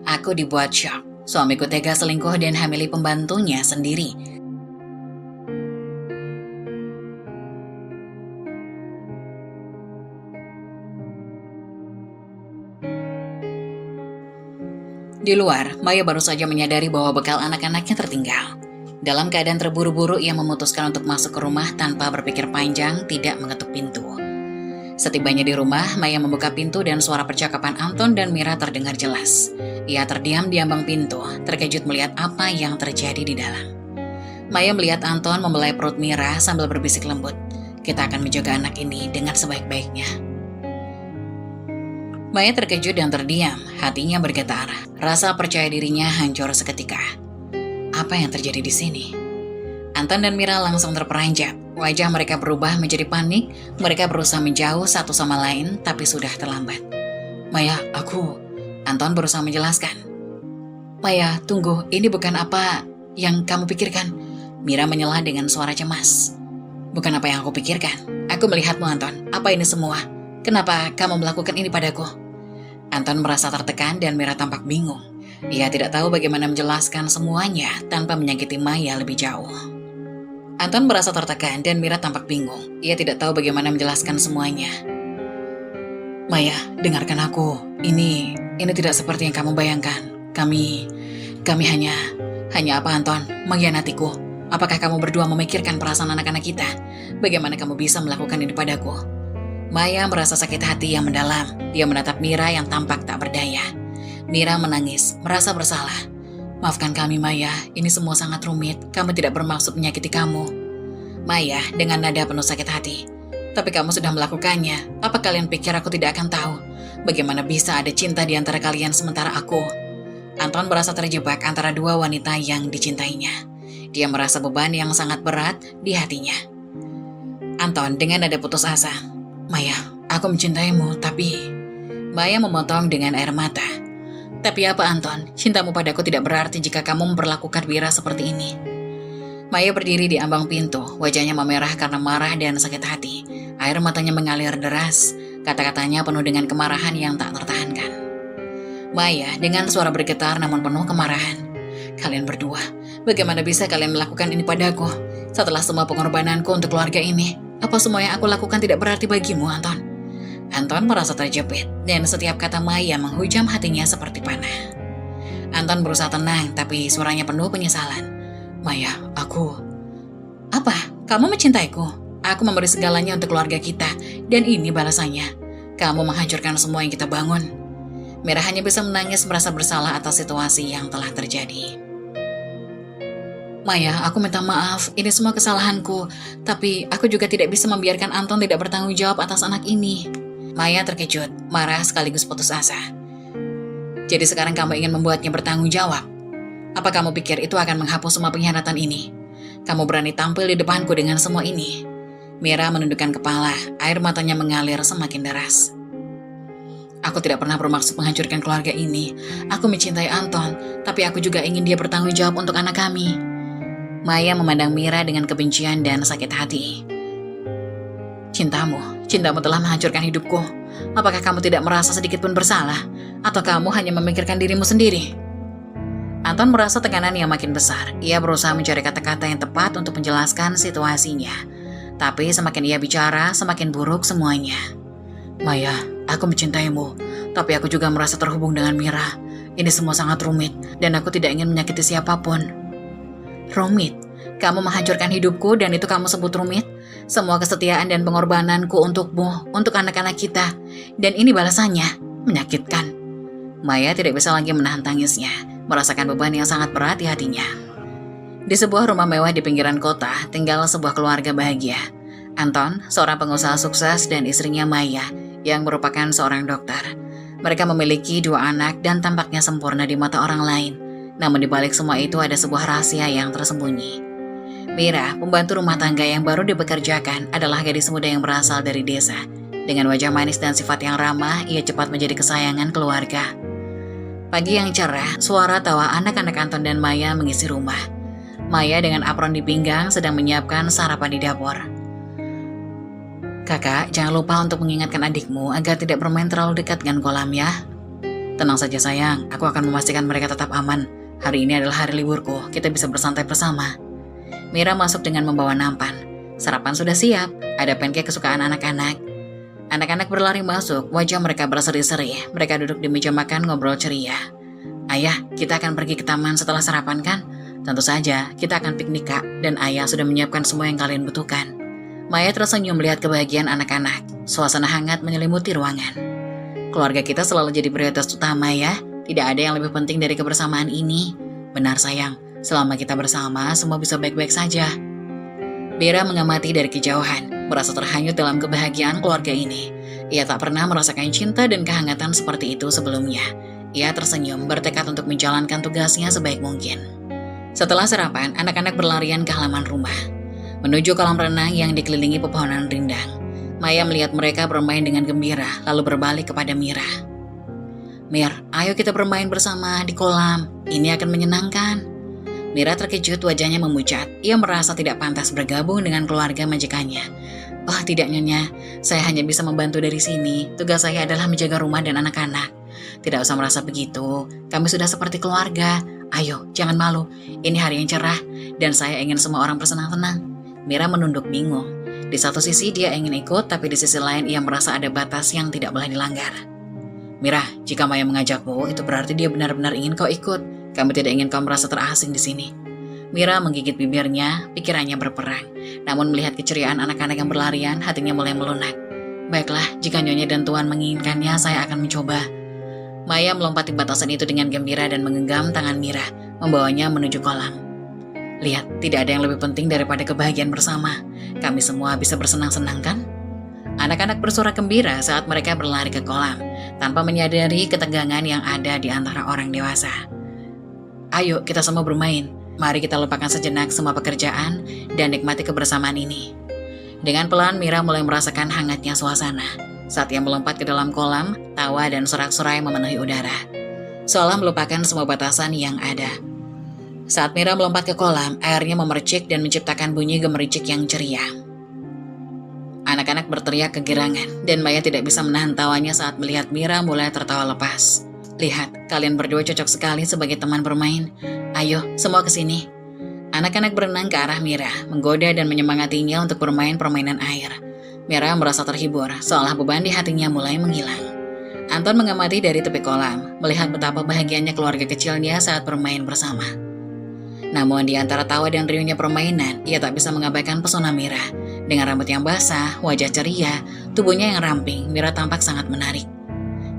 Aku dibuat syok. Suamiku tega selingkuh dan hamili pembantunya sendiri. Di luar, Maya baru saja menyadari bahwa bekal anak-anaknya tertinggal. Dalam keadaan terburu-buru, ia memutuskan untuk masuk ke rumah tanpa berpikir panjang, tidak mengetuk pintu. Setibanya di rumah, Maya membuka pintu dan suara percakapan Anton dan Mira terdengar jelas. Ia terdiam di ambang pintu, terkejut melihat apa yang terjadi di dalam. Maya melihat Anton membelai perut Mira sambil berbisik lembut. Kita akan menjaga anak ini dengan sebaik-baiknya. Maya terkejut dan terdiam, hatinya bergetar. Rasa percaya dirinya hancur seketika. Apa yang terjadi di sini? Anton dan Mira langsung terperanjat. Wajah mereka berubah menjadi panik. Mereka berusaha menjauh satu sama lain, tapi sudah terlambat. Maya, aku... Anton berusaha menjelaskan. Maya, tunggu, ini bukan apa yang kamu pikirkan. Mira menyela dengan suara cemas. Bukan apa yang aku pikirkan. Aku melihatmu, Anton. Apa ini semua? Kenapa kamu melakukan ini padaku? Anton merasa tertekan dan Mira tampak bingung. Ia tidak tahu bagaimana menjelaskan semuanya tanpa menyakiti Maya lebih jauh. Anton merasa tertekan dan Mira tampak bingung. Ia tidak tahu bagaimana menjelaskan semuanya. Maya, dengarkan aku. Ini tidak seperti yang kamu bayangkan. Kami hanya apa, Anton? Mengkhianatiku. Apakah kamu berdua memikirkan perasaan anak-anak kita? Bagaimana kamu bisa melakukan ini padaku? Maya merasa sakit hati yang mendalam. Dia menatap Mira yang tampak tak berdaya. Mira menangis, merasa bersalah. Maafkan kami, Maya. Ini semua sangat rumit. Kami tidak bermaksud menyakiti kamu. Maya dengan nada penuh sakit hati. Tapi kamu sudah melakukannya. Apa kalian pikir aku tidak akan tahu? Bagaimana bisa ada cinta di antara kalian sementara aku? Anton merasa terjebak antara dua wanita yang dicintainya. Dia merasa beban yang sangat berat di hatinya. Anton dengan nada putus asa. Maya, aku mencintaimu, tapi... Maya memotong dengan air mata. Tapi apa, Anton? Cintamu padaku tidak berarti jika kamu memperlakukan Mira seperti ini. Maya berdiri di ambang pintu, wajahnya memerah karena marah dan sakit hati. Air matanya mengalir deras, kata-katanya penuh dengan kemarahan yang tak tertahankan. Maya dengan suara bergetar namun penuh kemarahan. Kalian berdua, bagaimana bisa kalian melakukan ini padaku? Setelah semua pengorbananku untuk keluarga ini, apa semua yang aku lakukan tidak berarti bagimu, Anton? Anton merasa terjepit, dan setiap kata Maya menghujam hatinya seperti panah. Anton berusaha tenang, tapi suaranya penuh penyesalan. Maya, aku... Apa? Kamu mencintaiku? Aku memberi segalanya untuk keluarga kita, dan ini balasannya. Kamu menghancurkan semua yang kita bangun. Mira hanya bisa menangis merasa bersalah atas situasi yang telah terjadi. Maya, aku minta maaf, ini semua kesalahanku. Tapi aku juga tidak bisa membiarkan Anton tidak bertanggung jawab atas anak ini. Maya terkejut, marah sekaligus putus asa. Jadi sekarang kamu ingin membuatnya bertanggung jawab? Apa kamu pikir itu akan menghapus semua pengkhianatan ini? Kamu berani tampil di depanku dengan semua ini? Mira menundukkan kepala, air matanya mengalir semakin deras. Aku tidak pernah bermaksud menghancurkan keluarga ini. Aku mencintai Anton, tapi aku juga ingin dia bertanggung jawab untuk anak kami. Maya memandang Mira dengan kebencian dan sakit hati. Cintamu telah menghancurkan hidupku. Apakah kamu tidak merasa sedikit pun bersalah? Atau kamu hanya memikirkan dirimu sendiri? Anton merasa tekanan yang makin besar. Ia berusaha mencari kata-kata yang tepat untuk menjelaskan situasinya. Tapi semakin ia bicara, semakin buruk semuanya. Maya, aku mencintaimu, tapi aku juga merasa terhubung dengan Mira. Ini semua sangat rumit, dan aku tidak ingin menyakiti siapapun. Rumit? Kamu menghancurkan hidupku dan itu kamu sebut rumit? Semua kesetiaan dan pengorbananku untukmu, untuk anak-anak kita. Dan ini balasannya, menyakitkan. Maya tidak bisa lagi menahan tangisnya, merasakan beban yang sangat berat di hatinya. Di sebuah rumah mewah di pinggiran kota, tinggal sebuah keluarga bahagia. Anton, seorang pengusaha sukses, dan istrinya Maya, yang merupakan seorang dokter. Mereka memiliki 2 anak dan tampaknya sempurna di mata orang lain. Namun di balik semua itu ada sebuah rahasia yang tersembunyi. Mira, pembantu rumah tangga yang baru dipekerjakan, adalah gadis muda yang berasal dari desa. Dengan wajah manis dan sifat yang ramah, ia cepat menjadi kesayangan keluarga. Pagi yang cerah, suara tawa anak-anak Anton dan Maya mengisi rumah. Maya dengan apron di pinggang sedang menyiapkan sarapan di dapur. Kakak, jangan lupa untuk mengingatkan adikmu agar tidak bermain terlalu dekat dengan kolam ya. Tenang saja sayang, aku akan memastikan mereka tetap aman. Hari ini adalah hari liburku, kita bisa bersantai bersama. Mira masuk dengan membawa nampan. Sarapan sudah siap, ada pancake kesukaan anak-anak. Anak-anak berlari masuk, wajah mereka berseri-seri. Mereka duduk di meja makan ngobrol ceria. Ayah, kita akan pergi ke taman setelah sarapan kan? Tentu saja, kita akan piknik kak, dan ayah sudah menyiapkan semua yang kalian butuhkan. Maya tersenyum melihat kebahagiaan anak-anak. Suasana hangat menyelimuti ruangan. Keluarga kita selalu jadi prioritas utama ya. Tidak ada yang lebih penting dari kebersamaan ini. Benar sayang, selama kita bersama, semua bisa baik-baik saja. Mira mengamati dari kejauhan, merasa terhanyut dalam kebahagiaan keluarga ini. Ia tak pernah merasakan cinta dan kehangatan seperti itu sebelumnya. Ia tersenyum, bertekad untuk menjalankan tugasnya sebaik mungkin. Setelah sarapan, anak-anak berlarian ke halaman rumah, menuju kolam renang yang dikelilingi pepohonan rindang. Maya melihat mereka bermain dengan gembira, lalu berbalik kepada Mira. Mir, ayo kita bermain bersama di kolam, ini akan menyenangkan. Mira terkejut, wajahnya memucat. Ia merasa tidak pantas bergabung dengan keluarga majikannya. Oh tidak nyonya, saya hanya bisa membantu dari sini. Tugas saya adalah menjaga rumah dan anak-anak. Tidak usah merasa begitu, kami sudah seperti keluarga. Ayo, jangan malu, ini hari yang cerah, dan saya ingin semua orang bersenang-senang. Mira menunduk bingung. Di satu sisi dia ingin ikut, tapi di sisi lain ia merasa ada batas yang tidak boleh dilanggar. Mira, jika Maya mengajakmu, itu berarti dia benar-benar ingin kau ikut. Kami tidak ingin kau merasa terasing di sini. Mira menggigit bibirnya, pikirannya berperang. Namun melihat keceriaan anak-anak yang berlarian, hatinya mulai melunak. Baiklah, jika Nyonya dan Tuan menginginkannya, saya akan mencoba. Maya melompati batasan itu dengan gembira dan menggenggam tangan Mira, membawanya menuju kolam. Lihat, tidak ada yang lebih penting daripada kebahagiaan bersama. Kami semua bisa bersenang-senang kan? Anak-anak bersorak gembira saat mereka berlari ke kolam, tanpa menyadari ketegangan yang ada di antara orang dewasa. Ayo kita semua bermain, mari kita lupakan sejenak semua pekerjaan dan nikmati kebersamaan ini. Dengan pelan Mira mulai merasakan hangatnya suasana. Saat ia melompat ke dalam kolam, tawa dan sorak-sorai memenuhi udara, seolah melupakan semua batasan yang ada. Saat Mira melompat ke kolam, airnya memercik dan menciptakan bunyi gemericik yang ceria. Anak-anak berteriak kegirangan, dan Maya tidak bisa menahan tawanya saat melihat Mira mulai tertawa lepas. Lihat, kalian berdua cocok sekali sebagai teman bermain. Ayo, semua ke sini. Anak-anak berenang ke arah Mira, menggoda dan menyemangatinya untuk bermain permainan air. Mira merasa terhibur, seolah beban di hatinya mulai menghilang. Anton mengamati dari tepi kolam, melihat betapa bahagianya keluarga kecilnya saat bermain bersama. Namun di antara tawa dan riuhnya permainan, ia tak bisa mengabaikan pesona Mira. Dengan rambut yang basah, wajah ceria, tubuhnya yang ramping, Mira tampak sangat menarik.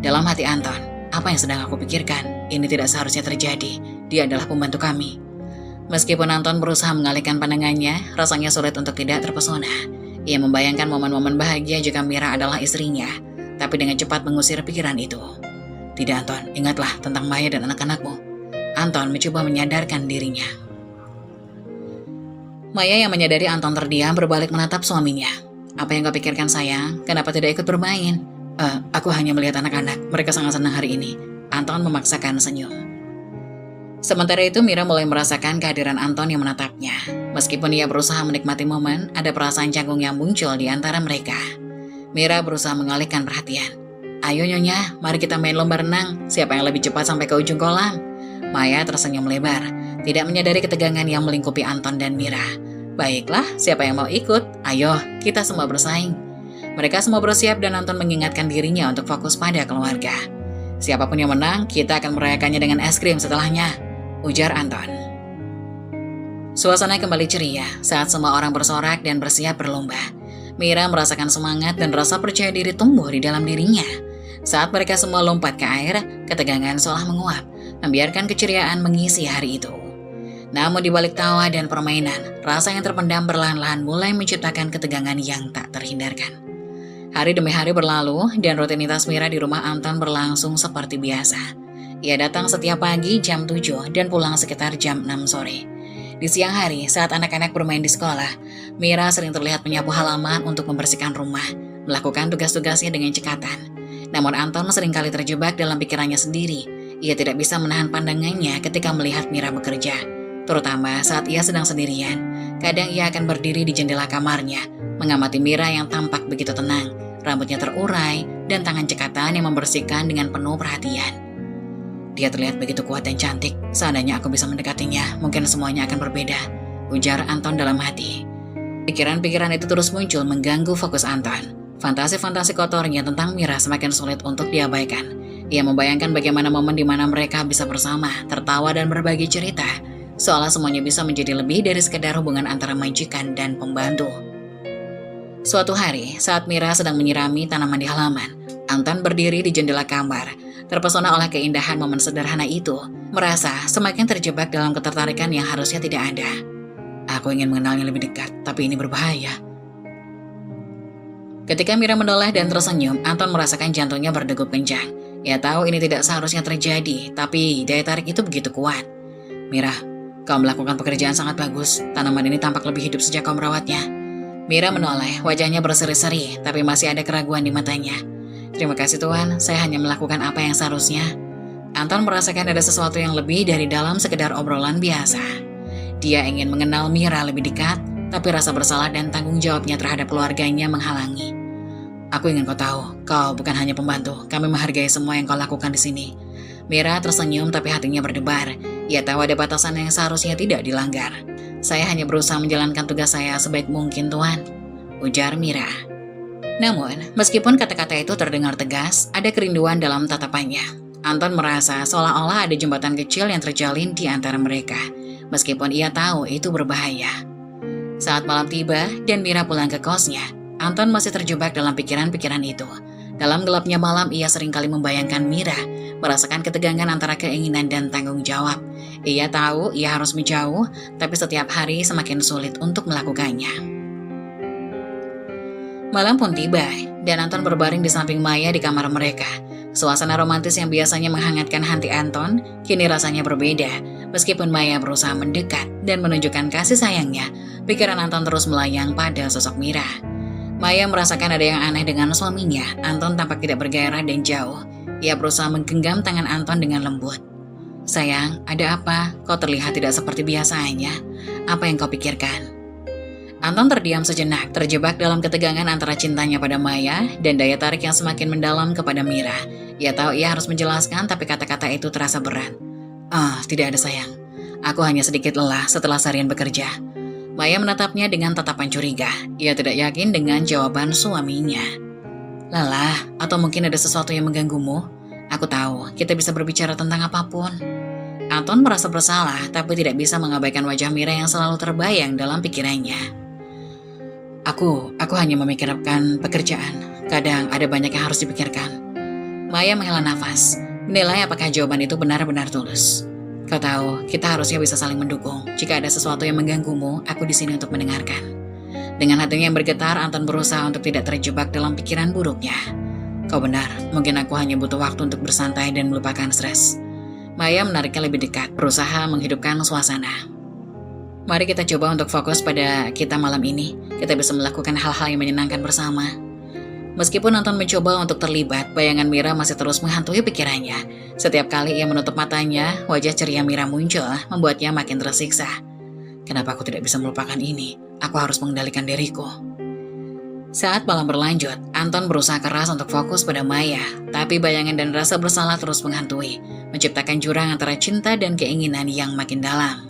Dalam hati Anton, apa yang sedang aku pikirkan? Ini tidak seharusnya terjadi. Dia adalah pembantu kami. Meskipun Anton berusaha mengalihkan pandangannya, rasanya sulit untuk tidak terpesona. Ia membayangkan momen-momen bahagia jika Mira adalah istrinya, tapi dengan cepat mengusir pikiran itu. Tidak Anton, ingatlah tentang Maya dan anak-anakmu. Anton mencoba menyadarkan dirinya. Maya yang menyadari Anton terdiam berbalik menatap suaminya. Apa yang kau pikirkan sayang? Kenapa tidak ikut bermain? Aku hanya melihat anak-anak, mereka sangat senang hari ini. Anton memaksakan senyum. Sementara itu Mira mulai merasakan kehadiran Anton yang menatapnya. Meskipun ia berusaha menikmati momen, ada perasaan canggung yang muncul di antara mereka. Mira berusaha mengalihkan perhatian. Ayo Nyonya, mari kita main lomba renang. Siapa yang lebih cepat sampai ke ujung kolam? Maya tersenyum lebar, tidak menyadari ketegangan yang melingkupi Anton dan Mira. Baiklah, siapa yang mau ikut? Ayo, kita semua bersaing. Mereka semua bersiap dan Anton mengingatkan dirinya untuk fokus pada keluarga. Siapapun yang menang, kita akan merayakannya dengan es krim setelahnya, ujar Anton. Suasana kembali ceria saat semua orang bersorak dan bersiap berlomba. Mira merasakan semangat dan rasa percaya diri tumbuh di dalam dirinya. Saat mereka semua lompat ke air, ketegangan seolah menguap, membiarkan keceriaan mengisi hari itu. Namun di balik tawa dan permainan, rasa yang terpendam perlahan-lahan mulai menciptakan ketegangan yang tak terhindarkan. Hari demi hari berlalu, dan rutinitas Mira di rumah Anton berlangsung seperti biasa. Ia datang setiap pagi jam 7 dan pulang sekitar jam 6 sore. Di siang hari, saat anak-anak bermain di sekolah, Mira sering terlihat menyapu halaman untuk membersihkan rumah, melakukan tugas-tugasnya dengan cekatan. Namun Anton seringkali terjebak dalam pikirannya sendiri. Ia tidak bisa menahan pandangannya ketika melihat Mira bekerja, terutama saat ia sedang sendirian. Kadang ia akan berdiri di jendela kamarnya, mengamati Mira yang tampak begitu tenang, rambutnya terurai, dan tangan cekatan yang membersihkan dengan penuh perhatian. Dia terlihat begitu kuat dan cantik. Seandainya aku bisa mendekatinya, mungkin semuanya akan berbeda, ujar Anton dalam hati. Pikiran-pikiran itu terus muncul mengganggu fokus Anton. Fantasi-fantasi kotornya tentang Mira semakin sulit untuk diabaikan. Ia membayangkan bagaimana momen di mana mereka bisa bersama, tertawa dan berbagi cerita, seolah semuanya bisa menjadi lebih dari sekedar hubungan antara majikan dan pembantu. Suatu hari, saat Mira sedang menyirami tanaman di halaman, Anton berdiri di jendela kamar, terpesona oleh keindahan momen sederhana itu, merasa semakin terjebak dalam ketertarikan yang harusnya tidak ada. Aku ingin mengenalnya lebih dekat, tapi ini berbahaya. Ketika Mira menoleh dan tersenyum, Anton merasakan jantungnya berdegup kencang. Ia tahu ini tidak seharusnya terjadi, tapi daya tarik itu begitu kuat. Mira, kau melakukan pekerjaan sangat bagus. Tanaman ini tampak lebih hidup sejak kau merawatnya. Mira menoleh, wajahnya berseri-seri, tapi masih ada keraguan di matanya. Terima kasih Tuhan, saya hanya melakukan apa yang seharusnya. Anton merasakan ada sesuatu yang lebih dari dalam sekedar obrolan biasa. Dia ingin mengenal Mira lebih dekat, tapi rasa bersalah dan tanggung jawabnya terhadap keluarganya menghalangi. Aku ingin kau tahu, kau bukan hanya pembantu, kami menghargai semua yang kau lakukan di sini. Mira tersenyum tapi hatinya berdebar. Ia tahu ada batasan yang seharusnya tidak dilanggar. Saya hanya berusaha menjalankan tugas saya sebaik mungkin Tuhan, ujar Mira. Namun, meskipun kata-kata itu terdengar tegas, ada kerinduan dalam tatapannya. Anton merasa seolah-olah ada jembatan kecil yang terjalin di antara mereka, meskipun ia tahu itu berbahaya. Saat malam tiba dan Mira pulang ke kosnya, Anton masih terjebak dalam pikiran-pikiran itu. Dalam gelapnya malam, ia seringkali membayangkan Mira, merasakan ketegangan antara keinginan dan tanggung jawab. Ia tahu ia harus menjauh, tapi setiap hari semakin sulit untuk melakukannya. Malam pun tiba, dan Anton berbaring di samping Maya di kamar mereka. Suasana romantis yang biasanya menghangatkan hati Anton, kini rasanya berbeda. Meskipun Maya berusaha mendekat dan menunjukkan kasih sayangnya, pikiran Anton terus melayang pada sosok Mira. Maya merasakan ada yang aneh dengan suaminya. Anton tampak tidak bergairah dan jauh. Ia berusaha menggenggam tangan Anton dengan lembut. Sayang, ada apa? Kau terlihat tidak seperti biasanya. Apa yang kau pikirkan? Anton terdiam sejenak, terjebak dalam ketegangan antara cintanya pada Maya dan daya tarik yang semakin mendalam kepada Mira. Ia tahu ia harus menjelaskan, tapi kata-kata itu terasa berat. Tidak ada sayang. Aku hanya sedikit lelah setelah seharian bekerja. Maya menatapnya dengan tatapan curiga. Ia tidak yakin dengan jawaban suaminya. Lelah, atau mungkin ada sesuatu yang mengganggumu? Aku tahu, kita bisa berbicara tentang apapun. Anton merasa bersalah, tapi tidak bisa mengabaikan wajah Mira yang selalu terbayang dalam pikirannya. Aku hanya memikirkan pekerjaan. Kadang ada banyak yang harus dipikirkan. Maya menghela nafas, menilai apakah jawaban itu benar-benar tulus. Kau tahu, kita harusnya bisa saling mendukung. Jika ada sesuatu yang mengganggumu, aku di sini untuk mendengarkan. Dengan hatinya yang bergetar, Anton berusaha untuk tidak terjebak dalam pikiran buruknya. Kau benar, mungkin aku hanya butuh waktu untuk bersantai dan melupakan stres. Maya menariknya lebih dekat, berusaha menghidupkan suasana. Mari kita coba untuk fokus pada kita malam ini. Kita bisa melakukan hal-hal yang menyenangkan bersama. Meskipun Anton mencoba untuk terlibat, bayangan Mira masih terus menghantui pikirannya. Setiap kali ia menutup matanya, wajah ceria Mira muncul, membuatnya makin tersiksa. Kenapa aku tidak bisa melupakan ini? Aku harus mengendalikan diriku. Saat malam berlanjut, Anton berusaha keras untuk fokus pada Maya, tapi bayangan dan rasa bersalah terus menghantui, menciptakan jurang antara cinta dan keinginan yang makin dalam.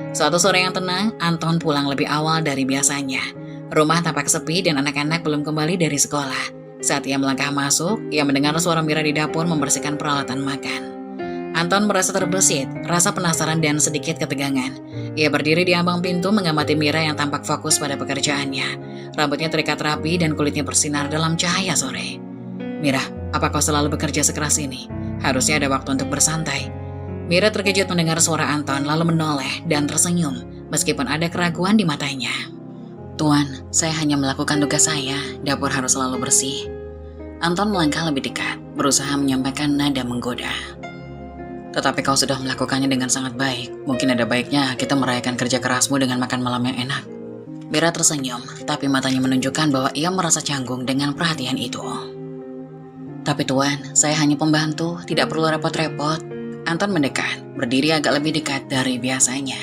Suatu sore yang tenang, Anton pulang lebih awal dari biasanya. Rumah tampak sepi dan anak-anak belum kembali dari sekolah. Saat ia melangkah masuk, ia mendengar suara Mira di dapur membersihkan peralatan makan. Anton merasa terbesit, rasa penasaran dan sedikit ketegangan. Ia berdiri di ambang pintu mengamati Mira yang tampak fokus pada pekerjaannya. Rambutnya terikat rapi dan kulitnya bersinar dalam cahaya sore. Mira, apa kau selalu bekerja sekeras ini? Harusnya ada waktu untuk bersantai. Mira terkejut mendengar suara Anton lalu menoleh dan tersenyum meskipun ada keraguan di matanya. Tuan, saya hanya melakukan tugas saya, dapur harus selalu bersih. Anton melangkah lebih dekat, berusaha menyampaikan nada menggoda. Tetapi kau sudah melakukannya dengan sangat baik, mungkin ada baiknya kita merayakan kerja kerasmu dengan makan malam yang enak. Mira tersenyum, tapi matanya menunjukkan bahwa ia merasa canggung dengan perhatian itu. Tapi Tuan, saya hanya pembantu, tidak perlu repot-repot. Anton mendekat, berdiri agak lebih dekat dari biasanya.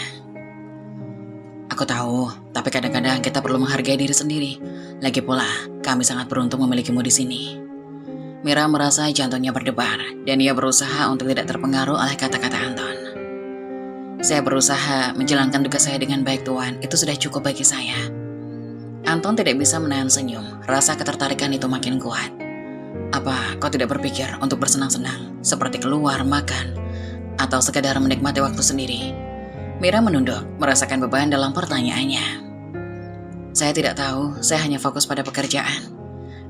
Aku tahu, tapi kadang-kadang kita perlu menghargai diri sendiri. Lagi pula, kami sangat beruntung memilikimu di sini. Mira merasa jantungnya berdebar dan ia berusaha untuk tidak terpengaruh oleh kata-kata Anton. Saya berusaha menjalankan tugas saya dengan baik Tuan, itu sudah cukup bagi saya. Anton tidak bisa menahan senyum, rasa ketertarikan itu makin kuat. Apa kau tidak berpikir untuk bersenang-senang, seperti keluar, makan, atau sekadar menikmati waktu sendiri? Mira menunduk, merasakan beban dalam pertanyaannya. Saya tidak tahu, saya hanya fokus pada pekerjaan.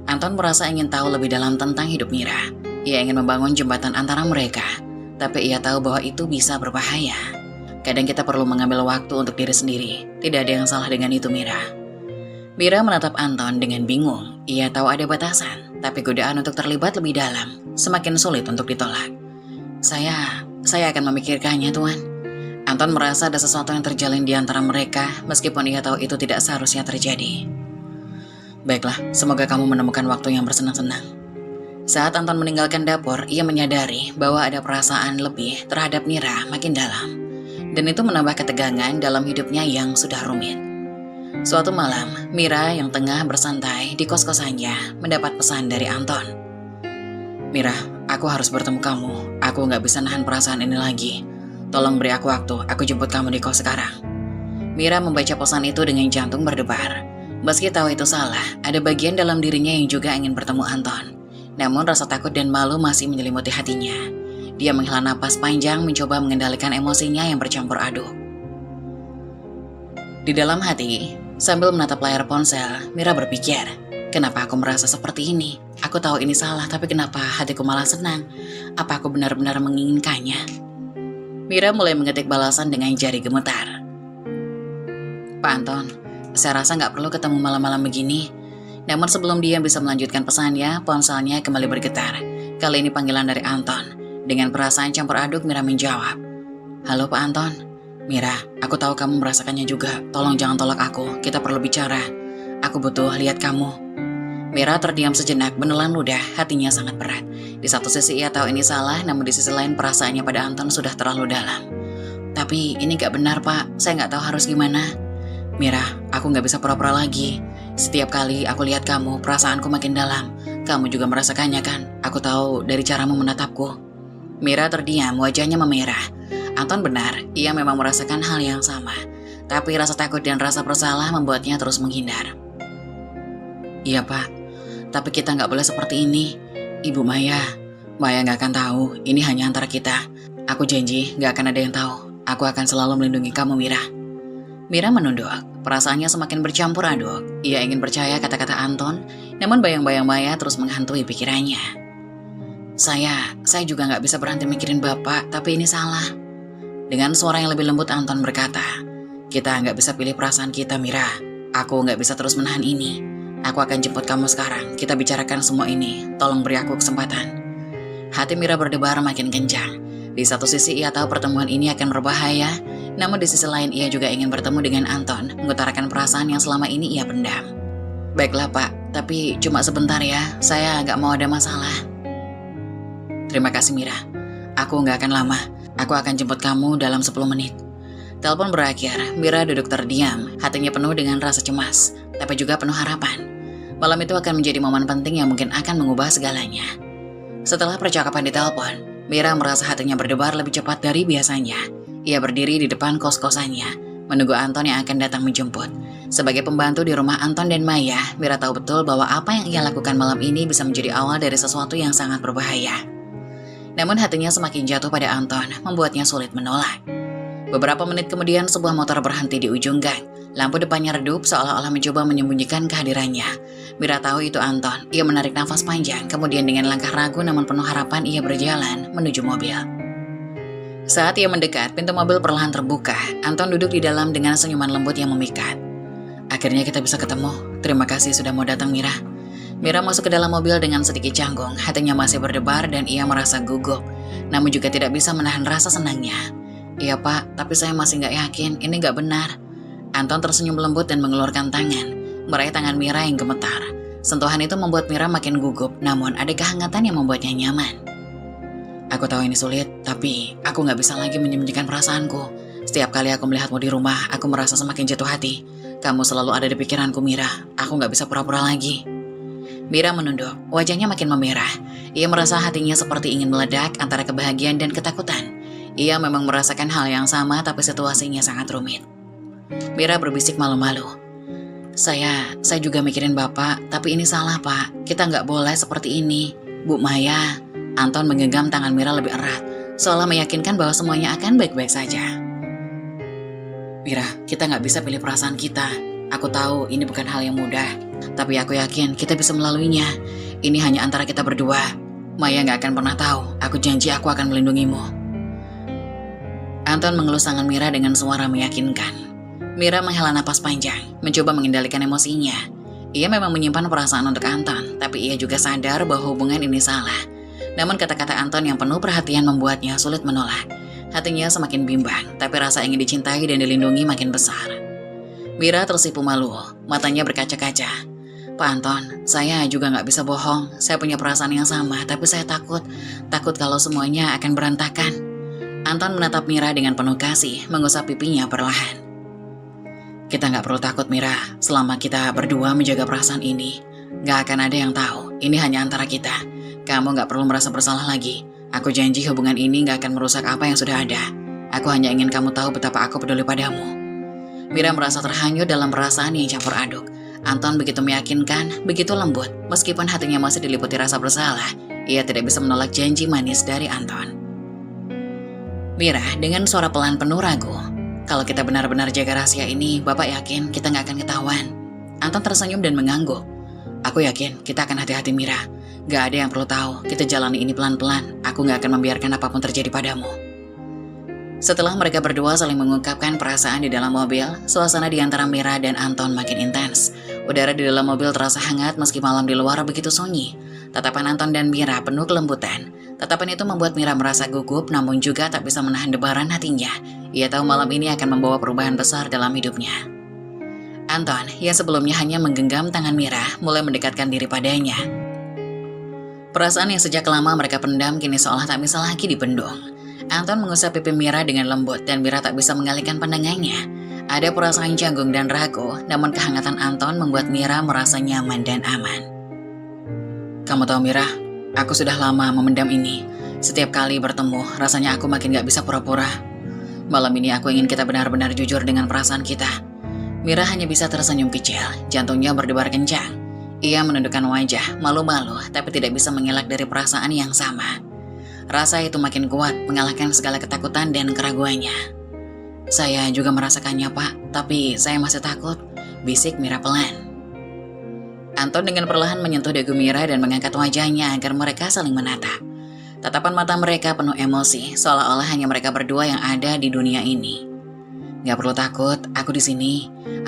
Anton merasa ingin tahu lebih dalam tentang hidup Mira. Ia ingin membangun jembatan antara mereka, tapi ia tahu bahwa itu bisa berbahaya. Kadang kita perlu mengambil waktu untuk diri sendiri. Tidak ada yang salah dengan itu, Mira. Mira menatap Anton dengan bingung. Ia tahu ada batasan, tapi godaan untuk terlibat lebih dalam semakin sulit untuk ditolak. Saya akan memikirkannya, Tuan. Anton merasa ada sesuatu yang terjalin di antara mereka, meskipun ia tahu itu tidak seharusnya terjadi. Baiklah, semoga kamu menemukan waktu yang bersenang-senang. Saat Anton meninggalkan dapur, ia menyadari bahwa ada perasaan lebih terhadap Mira makin dalam. Dan itu menambah ketegangan dalam hidupnya yang sudah rumit. Suatu malam, Mira yang tengah bersantai di kos-kosannya mendapat pesan dari Anton. Mira, aku harus bertemu kamu. Aku gak bisa nahan perasaan ini lagi. Tolong beri aku waktu, aku jemput kamu di kos sekarang. Mira membaca pesan itu dengan jantung berdebar. Meski tahu itu salah, ada bagian dalam dirinya yang juga ingin bertemu Anton. Namun rasa takut dan malu masih menyelimuti hatinya. Dia menghela napas panjang mencoba mengendalikan emosinya yang bercampur aduk. Di dalam hati, sambil menatap layar ponsel, Mira berpikir, kenapa aku merasa seperti ini? Aku tahu ini salah, tapi kenapa hatiku malah senang? Apa aku benar-benar menginginkannya? Mira mulai mengetik balasan dengan jari gemetar. Pak Anton, saya rasa nggak perlu ketemu malam-malam begini. Namun sebelum dia bisa melanjutkan pesannya, ponselnya kembali bergetar. Kali ini panggilan dari Anton. Dengan perasaan campur aduk, Mira menjawab. Halo Pak Anton. Mira, aku tahu kamu merasakannya juga. Tolong jangan tolak aku, kita perlu bicara. Aku butuh lihat kamu. Mira terdiam sejenak, menelan ludah, hatinya sangat berat. Di satu sisi ia tahu ini salah, namun di sisi lain perasaannya pada Anton sudah terlalu dalam. Tapi ini gak benar Pak, saya gak tahu harus gimana. Mira, aku gak bisa pura-pura lagi. Setiap kali aku lihat kamu, perasaanku makin dalam. Kamu juga merasakannya kan? Aku tahu dari caramu menatapku. Mira terdiam, wajahnya memerah. Anton benar, ia memang merasakan hal yang sama. Tapi rasa takut dan rasa bersalah membuatnya terus menghindar. Iya Pak, tapi kita gak boleh seperti ini. Ibu Maya gak akan tahu, ini hanya antara kita. Aku janji gak akan ada yang tahu. Aku akan selalu melindungi kamu, Mira. Mira menunduk, perasaannya semakin bercampur aduk. Ia ingin percaya kata-kata Anton, namun bayang-bayang Maya terus menghantui pikirannya. Saya juga gak bisa berhenti mikirin Bapak, tapi ini salah. Dengan suara yang lebih lembut Anton berkata, kita gak bisa pilih perasaan kita, Mira. Aku gak bisa terus menahan ini. Aku akan jemput kamu sekarang, kita bicarakan semua ini. Tolong beri aku kesempatan. Hati Mira berdebar makin kencang. Di satu sisi ia tahu pertemuan ini akan berbahaya, namun di sisi lain ia juga ingin bertemu dengan Anton, mengutarakan perasaan yang selama ini ia pendam. Baiklah Pak, tapi cuma sebentar ya, saya gak mau ada masalah. Terima kasih Mira, aku gak akan lama, aku akan jemput kamu dalam 10 menit. Telepon berakhir, Mira duduk terdiam, hatinya penuh dengan rasa cemas, tapi juga penuh harapan. Malam itu akan menjadi momen penting yang mungkin akan mengubah segalanya. Setelah percakapan di telepon, Mira merasa hatinya berdebar lebih cepat dari biasanya. Ia berdiri di depan kos-kosannya, menunggu Anton yang akan datang menjemput. Sebagai pembantu di rumah Anton dan Maya, Mira tahu betul bahwa apa yang ia lakukan malam ini bisa menjadi awal dari sesuatu yang sangat berbahaya. Namun hatinya semakin jatuh pada Anton, membuatnya sulit menolak. Beberapa menit kemudian sebuah motor berhenti di ujung gang. Lampu depannya redup seolah-olah mencoba menyembunyikan kehadirannya. Mira tahu itu Anton. Ia menarik nafas panjang, kemudian dengan langkah ragu namun penuh harapan ia berjalan menuju mobil. Saat ia mendekat, pintu mobil perlahan terbuka. Anton duduk di dalam dengan senyuman lembut yang memikat. Akhirnya kita bisa ketemu. Terima kasih sudah mau datang, Mira. Mira masuk ke dalam mobil dengan sedikit canggung. Hatinya masih berdebar dan ia merasa gugup. Namun juga tidak bisa menahan rasa senangnya. Iya Pak, tapi saya masih gak yakin. Ini gak benar. Anton tersenyum lembut dan mengeluarkan tangan, meraih tangan Mira yang gemetar. Sentuhan itu membuat Mira makin gugup, namun ada kehangatan yang membuatnya nyaman. Aku tahu ini sulit, tapi aku gak bisa lagi menyembunyikan perasaanku. Setiap kali aku melihatmu di rumah, aku merasa semakin jatuh hati. Kamu selalu ada di pikiranku, Mira. Aku gak bisa pura-pura lagi. Mira menunduk, wajahnya makin memerah. Ia merasa hatinya seperti ingin meledak antara kebahagiaan dan ketakutan. Ia memang merasakan hal yang sama, tapi situasinya sangat rumit. Mira berbisik malu-malu. Saya juga mikirin Bapak, tapi ini salah Pak. Kita nggak boleh seperti ini. Bu Maya, Anton menggenggam tangan Mira lebih erat, seolah meyakinkan bahwa semuanya akan baik-baik saja. Mira, kita nggak bisa pilih perasaan kita. Aku tahu ini bukan hal yang mudah, tapi aku yakin kita bisa melaluinya. Ini hanya antara kita berdua. Maya nggak akan pernah tahu. Aku janji aku akan melindungimu. Anton mengelus tangan Mira dengan suara meyakinkan. Mira menghela napas panjang, mencoba mengendalikan emosinya. Ia memang menyimpan perasaan untuk Anton, tapi ia juga sadar bahwa hubungan ini salah. Namun kata-kata Anton yang penuh perhatian membuatnya sulit menolak. Hatinya semakin bimbang, tapi rasa ingin dicintai dan dilindungi makin besar. Mira tersipu malu, matanya berkaca-kaca. Pak Anton, saya juga nggak bisa bohong. Saya punya perasaan yang sama, tapi saya takut kalau semuanya akan berantakan. Anton menatap Mira dengan penuh kasih, mengusap pipinya perlahan. Kita nggak perlu takut Mira, selama kita berdua menjaga perasaan ini. Nggak akan ada yang tahu, ini hanya antara kita. Kamu nggak perlu merasa bersalah lagi. Aku janji hubungan ini nggak akan merusak apa yang sudah ada. Aku hanya ingin kamu tahu betapa aku peduli padamu. Mira merasa terhanyut dalam perasaan yang campur aduk. Anton begitu meyakinkan, begitu lembut. Meskipun hatinya masih diliputi rasa bersalah, ia tidak bisa menolak janji manis dari Anton. Mira dengan suara pelan penuh ragu. Kalau kita benar-benar jaga rahasia ini, Bapak yakin kita nggak akan ketahuan. Anton tersenyum dan mengangguk. Aku yakin kita akan hati-hati Mira. Gak ada yang perlu tahu, kita jalani ini pelan-pelan. Aku gak akan membiarkan apapun terjadi padamu. Setelah mereka berdua saling mengungkapkan perasaan di dalam mobil, suasana di antara Mira dan Anton makin intens. Udara di dalam mobil terasa hangat meski malam di luar begitu sunyi. Tatapan Anton dan Mira penuh kelembutan. Tatapan itu membuat Mira merasa gugup, namun juga tak bisa menahan debaran hatinya. Ia tahu malam ini akan membawa perubahan besar dalam hidupnya. Anton, yang sebelumnya hanya menggenggam tangan Mira, mulai mendekatkan diri padanya. Perasaan yang sejak lama mereka pendam kini seolah tak bisa lagi dibendung. Anton mengusap pipi Mira dengan lembut dan Mira tak bisa mengalihkan pandangannya. Ada perasaan canggung dan ragu, namun kehangatan Anton membuat Mira merasa nyaman dan aman. Kamu tahu Mira, aku sudah lama memendam ini. Setiap kali bertemu, rasanya aku makin gak bisa pura-pura. Malam ini aku ingin kita benar-benar jujur dengan perasaan kita. Mira hanya bisa tersenyum kecil, jantungnya berdebar kencang. Ia menundukkan wajah, malu-malu, tapi tidak bisa mengelak dari perasaan yang sama. Rasa itu makin kuat, mengalahkan segala ketakutan dan keraguannya. Saya juga merasakannya, Pak, tapi saya masih takut, bisik Mira pelan. Anton dengan perlahan menyentuh dagu Mira dan mengangkat wajahnya agar mereka saling menatap. Tatapan mata mereka penuh emosi, seolah-olah hanya mereka berdua yang ada di dunia ini. Gak perlu takut, aku di sini.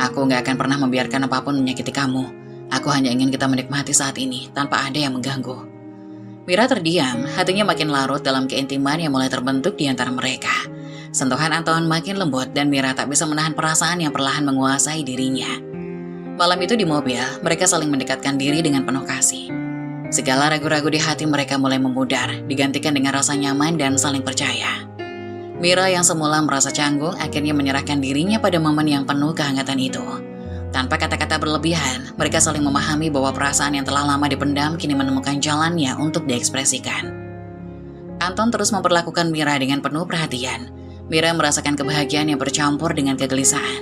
Aku gak akan pernah membiarkan apapun menyakiti kamu. Aku hanya ingin kita menikmati saat ini, tanpa ada yang mengganggu. Mira terdiam, hatinya makin larut dalam keintiman yang mulai terbentuk di antara mereka. Sentuhan Anton makin lembut dan Mira tak bisa menahan perasaan yang perlahan menguasai dirinya. Malam itu di mobil, mereka saling mendekatkan diri dengan penuh kasih. Segala ragu-ragu di hati mereka mulai memudar, digantikan dengan rasa nyaman dan saling percaya. Mira yang semula merasa canggung akhirnya menyerahkan dirinya pada momen yang penuh kehangatan itu. Tanpa kata-kata berlebihan, mereka saling memahami bahwa perasaan yang telah lama dipendam kini menemukan jalannya untuk diekspresikan. Anton terus memperlakukan Mira dengan penuh perhatian. Mira merasakan kebahagiaan yang bercampur dengan kegelisahan.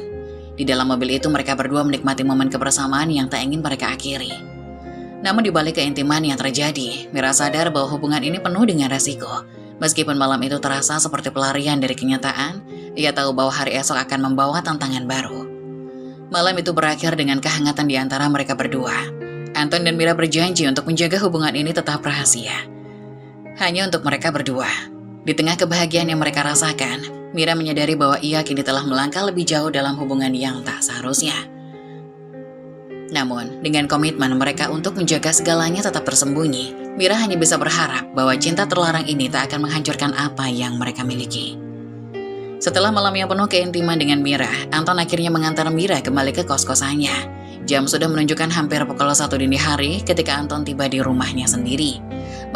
Di dalam mobil itu mereka berdua menikmati momen kebersamaan yang tak ingin mereka akhiri. Namun di balik keintiman yang terjadi, Mira sadar bahwa hubungan ini penuh dengan resiko. Meskipun malam itu terasa seperti pelarian dari kenyataan, ia tahu bahwa hari esok akan membawa tantangan baru. Malam itu berakhir dengan kehangatan di antara mereka berdua. Anton dan Mira berjanji untuk menjaga hubungan ini tetap rahasia. Hanya untuk mereka berdua. Di tengah kebahagiaan yang mereka rasakan, Mira menyadari bahwa ia kini telah melangkah lebih jauh dalam hubungan yang tak seharusnya. Namun, dengan komitmen mereka untuk menjaga segalanya tetap tersembunyi, Mira hanya bisa berharap bahwa cinta terlarang ini tak akan menghancurkan apa yang mereka miliki. Setelah malam yang penuh keintiman dengan Mira, Anton akhirnya mengantar Mira kembali ke kos-kosannya. Jam sudah menunjukkan hampir pukul 1 dini hari ketika Anton tiba di rumahnya sendiri.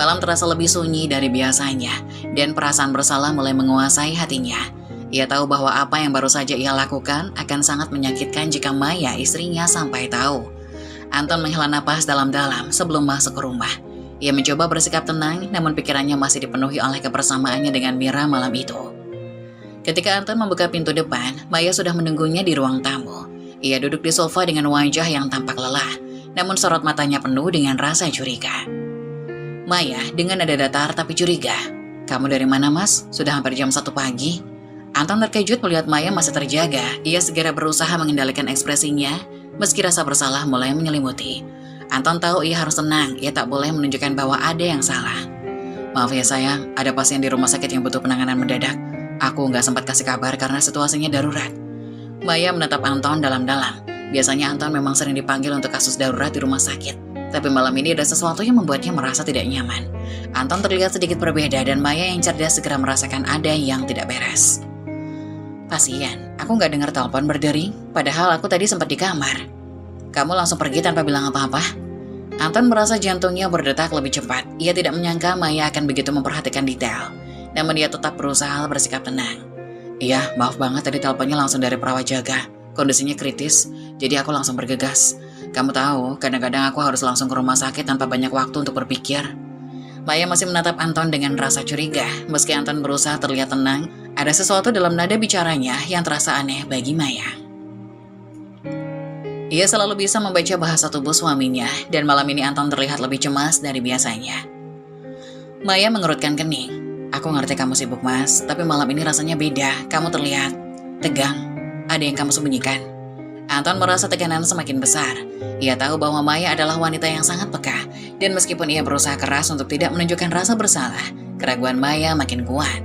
Malam terasa lebih sunyi dari biasanya, dan perasaan bersalah mulai menguasai hatinya. Ia tahu bahwa apa yang baru saja ia lakukan akan sangat menyakitkan jika Maya, istrinya, sampai tahu. Anton menghela napas dalam-dalam sebelum masuk ke rumah. Ia mencoba bersikap tenang, namun pikirannya masih dipenuhi oleh kebersamaannya dengan Mira malam itu. Ketika Anton membuka pintu depan, Maya sudah menunggunya di ruang tamu. Ia duduk di sofa dengan wajah yang tampak lelah, namun sorot matanya penuh dengan rasa curiga. Maya dengan nada datar tapi curiga. "Kamu dari mana, Mas? Sudah hampir jam 1 pagi." Anton terkejut melihat Maya masih terjaga. Ia segera berusaha mengendalikan ekspresinya, meski rasa bersalah mulai menyelimuti. Anton tahu ia harus tenang, ia tak boleh menunjukkan bahwa ada yang salah. "Maaf ya sayang, ada pasien di rumah sakit yang butuh penanganan mendadak. Aku nggak sempat kasih kabar karena situasinya darurat." Maya menatap Anton dalam-dalam. Biasanya Anton memang sering dipanggil untuk kasus darurat di rumah sakit. Tapi malam ini ada sesuatu yang membuatnya merasa tidak nyaman. Anton terlihat sedikit berbeda dan Maya yang cerdas segera merasakan ada yang tidak beres. "Pasien, aku nggak dengar telepon berdering, padahal aku tadi sempat di kamar. Kamu langsung pergi tanpa bilang apa-apa?" Anton merasa jantungnya berdetak lebih cepat. Ia tidak menyangka Maya akan begitu memperhatikan detail. Namun dia tetap berusaha bersikap tenang. "Iya, maaf banget tadi teleponnya langsung dari perawat jaga. Kondisinya kritis, jadi aku langsung bergegas. Kamu tahu, kadang-kadang aku harus langsung ke rumah sakit tanpa banyak waktu untuk berpikir." Maya masih menatap Anton dengan rasa curiga. Meski Anton berusaha terlihat tenang, ada sesuatu dalam nada bicaranya yang terasa aneh bagi Maya. Ia selalu bisa membaca bahasa tubuh suaminya, dan malam ini Anton terlihat lebih cemas dari biasanya. Maya mengerutkan kening. "Aku ngerti kamu sibuk, Mas, tapi malam ini rasanya beda. Kamu terlihat tegang. Ada yang kamu sembunyikan?" Anton merasa tekanan semakin besar. Ia tahu bahwa Maya adalah wanita yang sangat peka, dan meskipun ia berusaha keras untuk tidak menunjukkan rasa bersalah, keraguan Maya makin kuat.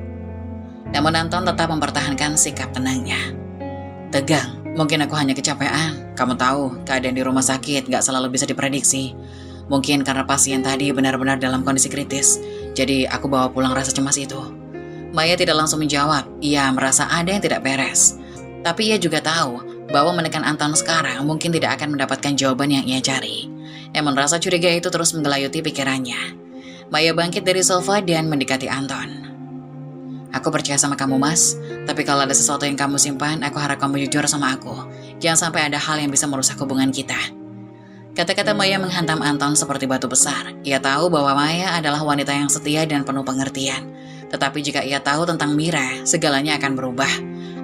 Namun Anton tetap mempertahankan sikap tenangnya. "Tegang? Mungkin aku hanya kecapean. Kamu tahu, keadaan di rumah sakit gak selalu bisa diprediksi. Mungkin karena pasien tadi benar-benar dalam kondisi kritis, jadi aku bawa pulang rasa cemas itu." Maya tidak langsung menjawab. Ia merasa ada yang tidak beres. Tapi ia juga tahu bahwa menekan Anton sekarang mungkin tidak akan mendapatkan jawaban yang ia cari. Namun rasa curiga itu terus menggelayuti pikirannya. Maya bangkit dari sofa dan mendekati Anton. "Aku percaya sama kamu, Mas. Tapi kalau ada sesuatu yang kamu simpan, aku harap kamu jujur sama aku. Jangan sampai ada hal yang bisa merusak hubungan kita." Kata-kata Maya menghantam Anton seperti batu besar. Ia tahu bahwa Maya adalah wanita yang setia dan penuh pengertian. Tetapi jika ia tahu tentang Mira, segalanya akan berubah.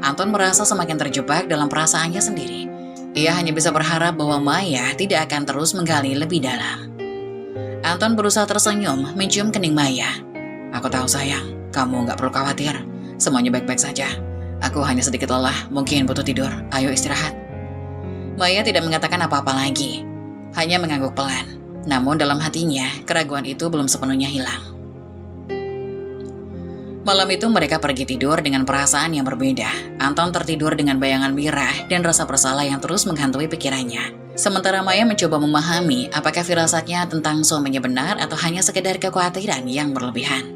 Anton merasa semakin terjebak dalam perasaannya sendiri. Ia hanya bisa berharap bahwa Maya tidak akan terus menggali lebih dalam. Anton berusaha tersenyum, mencium kening Maya. "Aku tahu sayang, kamu nggak perlu khawatir. Semuanya baik-baik saja. Aku hanya sedikit lelah, mungkin butuh tidur. Ayo istirahat." Maya tidak mengatakan apa-apa lagi, hanya mengangguk pelan. Namun dalam hatinya, keraguan itu belum sepenuhnya hilang. Malam itu mereka pergi tidur dengan perasaan yang berbeda. Anton tertidur dengan bayangan Mira dan rasa bersalah yang terus menghantui pikirannya. Sementara Maya mencoba memahami apakah firasatnya tentang suaminya benar atau hanya sekedar kekhawatiran yang berlebihan.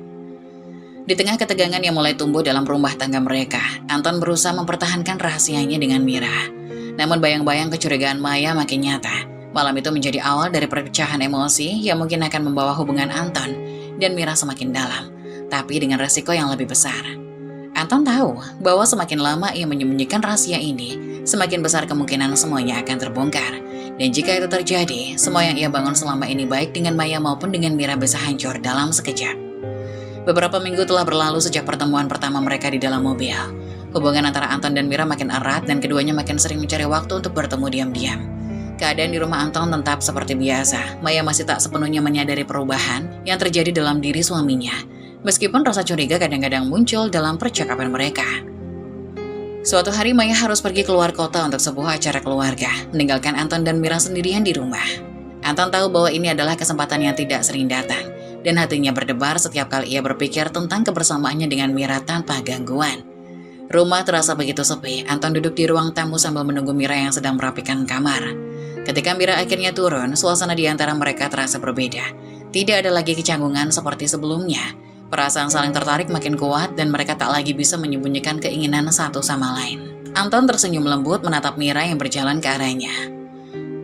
Di tengah ketegangan yang mulai tumbuh dalam rumah tangga mereka, Anton berusaha mempertahankan rahasianya dengan Mira. Namun bayang-bayang kecurigaan Maya makin nyata. Malam itu menjadi awal dari perpecahan emosi yang mungkin akan membawa hubungan Anton dan Mira semakin dalam, tapi dengan resiko yang lebih besar. Anton tahu bahwa semakin lama ia menyembunyikan rahasia ini, semakin besar kemungkinan semuanya akan terbongkar. Dan jika itu terjadi, semua yang ia bangun selama ini baik dengan Maya maupun dengan Mira bisa hancur dalam sekejap. Beberapa minggu telah berlalu sejak pertemuan pertama mereka di dalam mobil. Hubungan antara Anton dan Mira makin erat dan keduanya makin sering mencari waktu untuk bertemu diam-diam. Keadaan di rumah Anton tetap seperti biasa. Maya masih tak sepenuhnya menyadari perubahan yang terjadi dalam diri suaminya. Meskipun rasa curiga kadang-kadang muncul dalam percakapan mereka. Suatu hari Maya harus pergi keluar kota untuk sebuah acara keluarga, meninggalkan Anton dan Mira sendirian di rumah. Anton tahu bahwa ini adalah kesempatan yang tidak sering datang, dan hatinya berdebar setiap kali ia berpikir tentang kebersamaannya dengan Mira tanpa gangguan. Rumah terasa begitu sepi. Anton duduk di ruang tamu sambil menunggu Mira yang sedang merapikan kamar. Ketika Mira akhirnya turun, suasana di antara mereka terasa berbeda. Tidak ada lagi kecanggungan seperti sebelumnya. Perasaan saling tertarik makin kuat dan mereka tak lagi bisa menyembunyikan keinginan satu sama lain. Anton tersenyum lembut menatap Mira yang berjalan ke arahnya.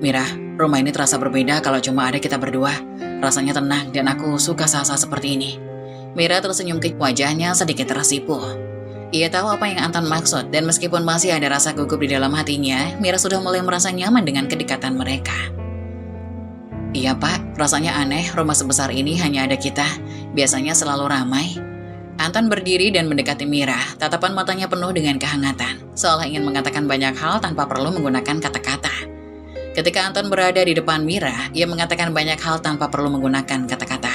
"Mira, rumah ini terasa berbeda kalau cuma ada kita berdua. Rasanya tenang dan aku suka saat-saat seperti ini." Mira tersenyum, ke wajahnya sedikit tersipu. Ia tahu apa yang Anton maksud dan meskipun masih ada rasa gugup di dalam hatinya, Mira sudah mulai merasa nyaman dengan kedekatan mereka. Iya Pak, rasanya aneh rumah sebesar ini hanya ada kita. Biasanya selalu ramai. Anton berdiri dan mendekati Mira, tatapan matanya penuh dengan kehangatan, seolah ingin mengatakan banyak hal tanpa perlu menggunakan kata-kata. Ketika Anton berada di depan Mira, ia mengatakan banyak hal tanpa perlu menggunakan kata-kata.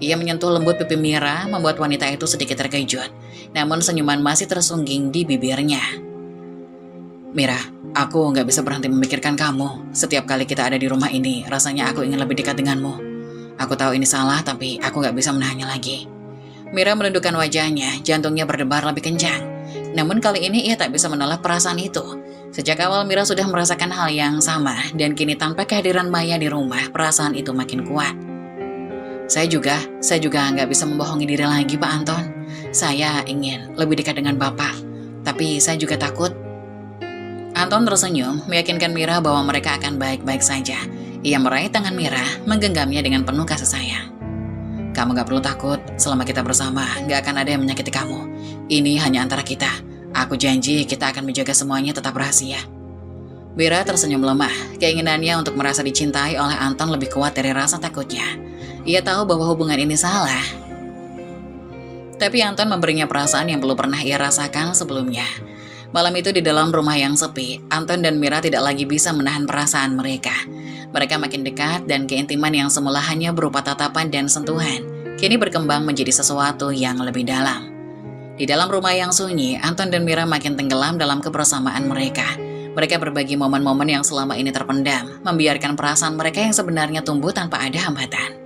Ia menyentuh lembut pipi Mira, membuat wanita itu sedikit terkejut, namun senyuman masih tersungging di bibirnya. Mira, aku nggak bisa berhenti memikirkan kamu. Setiap kali kita ada di rumah ini, rasanya aku ingin lebih dekat denganmu. Aku tahu ini salah, tapi aku nggak bisa menahannya lagi. Mira menundukkan wajahnya, jantungnya berdebar lebih kencang. Namun kali ini ia tak bisa menolak perasaan itu. Sejak awal Mira sudah merasakan hal yang sama, dan kini tanpa kehadiran Maya di rumah, perasaan itu makin kuat. Saya juga nggak bisa membohongi diri lagi, Pak Anton. Saya ingin lebih dekat dengan Bapak, tapi saya juga takut. Anton tersenyum, meyakinkan Mira bahwa mereka akan baik-baik saja. Ia meraih tangan Mira, menggenggamnya dengan penuh kasih sayang. Kamu gak perlu takut, selama kita bersama, gak akan ada yang menyakiti kamu. Ini hanya antara kita. Aku janji kita akan menjaga semuanya tetap rahasia. Mira tersenyum lemah, keinginannya untuk merasa dicintai oleh Anton lebih kuat dari rasa takutnya. Ia tahu bahwa hubungan ini salah. Tapi Anton memberinya perasaan yang belum pernah ia rasakan sebelumnya. Malam itu di dalam rumah yang sepi, Anton dan Mira tidak lagi bisa menahan perasaan mereka. Mereka makin dekat dan keintiman yang semula hanya berupa tatapan dan sentuhan, kini berkembang menjadi sesuatu yang lebih dalam. Di dalam rumah yang sunyi, Anton dan Mira makin tenggelam dalam kebersamaan mereka. Mereka berbagi momen-momen yang selama ini terpendam, membiarkan perasaan mereka yang sebenarnya tumbuh tanpa ada hambatan.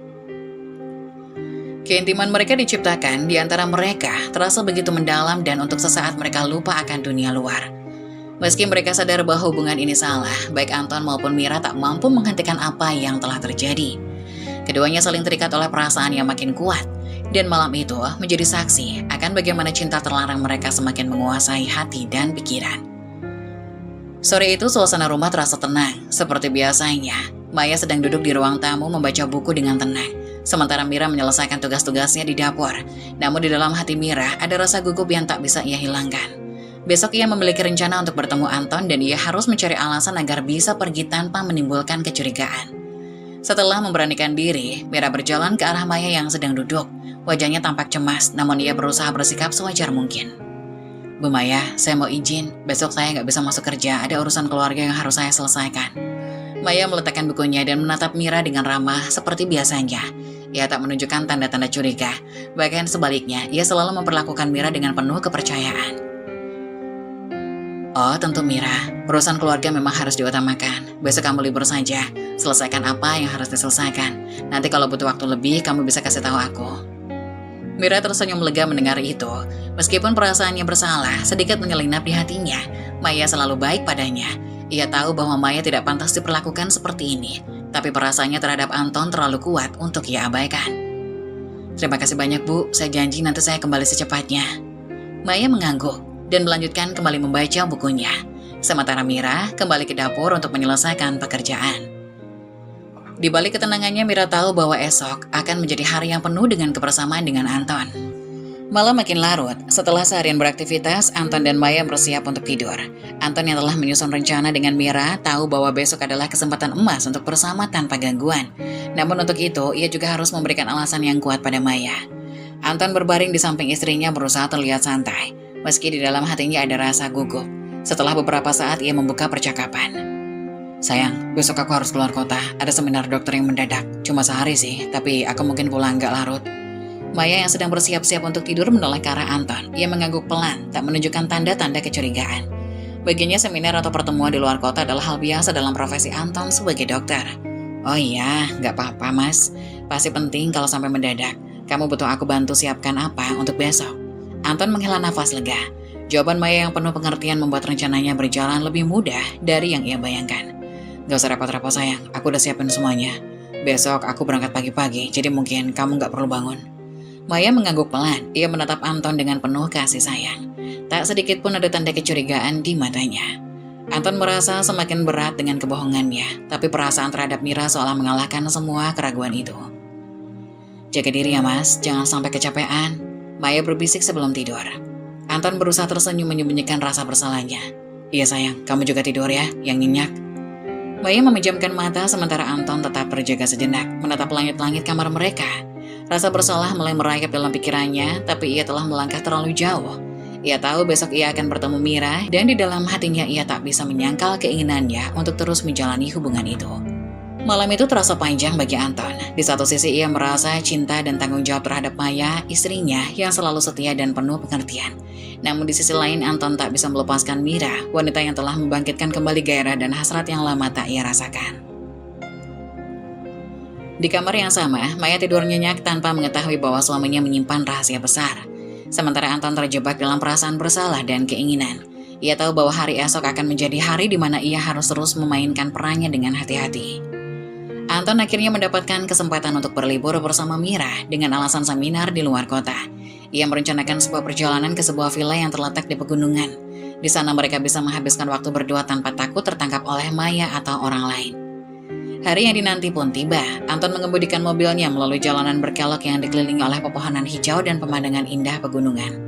Keintiman mereka diciptakan di antara mereka terasa begitu mendalam dan untuk sesaat mereka lupa akan dunia luar. Meski mereka sadar bahwa hubungan ini salah, baik Anton maupun Mira tak mampu menghentikan apa yang telah terjadi. Keduanya saling terikat oleh perasaan yang makin kuat, dan malam itu menjadi saksi akan bagaimana cinta terlarang mereka semakin menguasai hati dan pikiran. Sore itu suasana rumah terasa tenang, seperti biasanya. Maya sedang duduk di ruang tamu membaca buku dengan tenang. Sementara Mira menyelesaikan tugas-tugasnya di dapur. Namun di dalam hati Mira ada rasa gugup yang tak bisa ia hilangkan. Besok ia memiliki rencana untuk bertemu Anton dan ia harus mencari alasan agar bisa pergi tanpa menimbulkan kecurigaan. Setelah memberanikan diri, Mira berjalan ke arah Maya yang sedang duduk. Wajahnya tampak cemas, namun ia berusaha bersikap sewajar mungkin. Bu Maya, saya mau izin. Besok saya nggak bisa masuk kerja, ada urusan keluarga yang harus saya selesaikan. Maya meletakkan bukunya dan menatap Mira dengan ramah seperti biasanya. Ia tak menunjukkan tanda-tanda curiga. Bahkan sebaliknya, ia selalu memperlakukan Mira dengan penuh kepercayaan. Oh, tentu Mira. Urusan keluarga memang harus diutamakan. Besok kamu libur saja. Selesaikan apa yang harus diselesaikan. Nanti kalau butuh waktu lebih, kamu bisa kasih tahu aku. Mira tersenyum lega mendengar itu. Meskipun perasaannya bersalah, sedikit menyelinap di hatinya. Maya selalu baik padanya. Ia tahu bahwa Maya tidak pantas diperlakukan seperti ini, tapi perasaannya terhadap Anton terlalu kuat untuk ia abaikan. Terima kasih banyak Bu, saya janji nanti saya kembali secepatnya. Maya mengangguk dan melanjutkan kembali membaca bukunya. Sementara Mira kembali ke dapur untuk menyelesaikan pekerjaan. Di balik ketenangannya, Mira tahu bahwa esok akan menjadi hari yang penuh dengan kebersamaan dengan Anton. Malam makin larut. Setelah seharian beraktivitas, Anton dan Maya bersiap untuk tidur. Anton yang telah menyusun rencana dengan Mira tahu bahwa besok adalah kesempatan emas untuk bersama tanpa gangguan. Namun untuk itu, ia juga harus memberikan alasan yang kuat pada Maya. Anton berbaring di samping istrinya berusaha terlihat santai, meski di dalam hatinya ada rasa gugup. Setelah beberapa saat, ia membuka percakapan. Sayang, besok aku harus keluar kota. Ada seminar dokter yang mendadak. Cuma sehari sih, tapi aku mungkin pulang gak larut. Maya yang sedang bersiap-siap untuk tidur menoleh ke arah Anton. Ia mengangguk pelan, tak menunjukkan tanda-tanda kecurigaan. Baginya seminar atau pertemuan di luar kota adalah hal biasa dalam profesi Anton sebagai dokter. Oh iya, gak apa-apa Mas. Pasti penting kalau sampai mendadak. Kamu butuh aku bantu siapkan apa untuk besok? Anton menghela nafas lega. Jawaban Maya yang penuh pengertian membuat rencananya berjalan lebih mudah dari yang ia bayangkan. Gak usah repot-repot sayang, aku udah siapin semuanya. Besok aku berangkat pagi-pagi, jadi mungkin kamu gak perlu bangun. Maya mengangguk pelan, ia menatap Anton dengan penuh kasih sayang. Tak sedikit pun ada tanda kecurigaan di matanya. Anton merasa semakin berat dengan kebohongannya, tapi perasaan terhadap Mira seolah mengalahkan semua keraguan itu. Jaga diri ya Mas, jangan sampai kecapean. Maya berbisik sebelum tidur. Anton berusaha tersenyum menyembunyikan rasa bersalahnya. Iya sayang, kamu juga tidur ya, yang nyenyak. Maya memejamkan mata sementara Anton tetap berjaga sejenak, menatap langit-langit kamar mereka. Rasa bersalah mulai merayap dalam pikirannya, tapi ia telah melangkah terlalu jauh. Ia tahu besok ia akan bertemu Mira, dan di dalam hatinya ia tak bisa menyangkal keinginannya untuk terus menjalani hubungan itu. Malam itu terasa panjang bagi Anton. Di satu sisi ia merasa cinta dan tanggung jawab terhadap Maya, istrinya yang selalu setia dan penuh pengertian. Namun di sisi lain Anton tak bisa melepaskan Mira, wanita yang telah membangkitkan kembali gairah dan hasrat yang lama tak ia rasakan. Di kamar yang sama, Maya tidur nyenyak tanpa mengetahui bahwa suaminya menyimpan rahasia besar. Sementara Anton terjebak dalam perasaan bersalah dan keinginan. Ia tahu bahwa hari esok akan menjadi hari di mana ia harus terus memainkan perannya dengan hati-hati. Anton akhirnya mendapatkan kesempatan untuk berlibur bersama Mira dengan alasan seminar di luar kota. Ia merencanakan sebuah perjalanan ke sebuah villa yang terletak di pegunungan. Di sana mereka bisa menghabiskan waktu berdua tanpa takut tertangkap oleh Maya atau orang lain. Hari yang dinanti pun tiba. Anton mengemudikan mobilnya melalui jalanan berkelok yang dikelilingi oleh pepohonan hijau dan pemandangan indah pegunungan.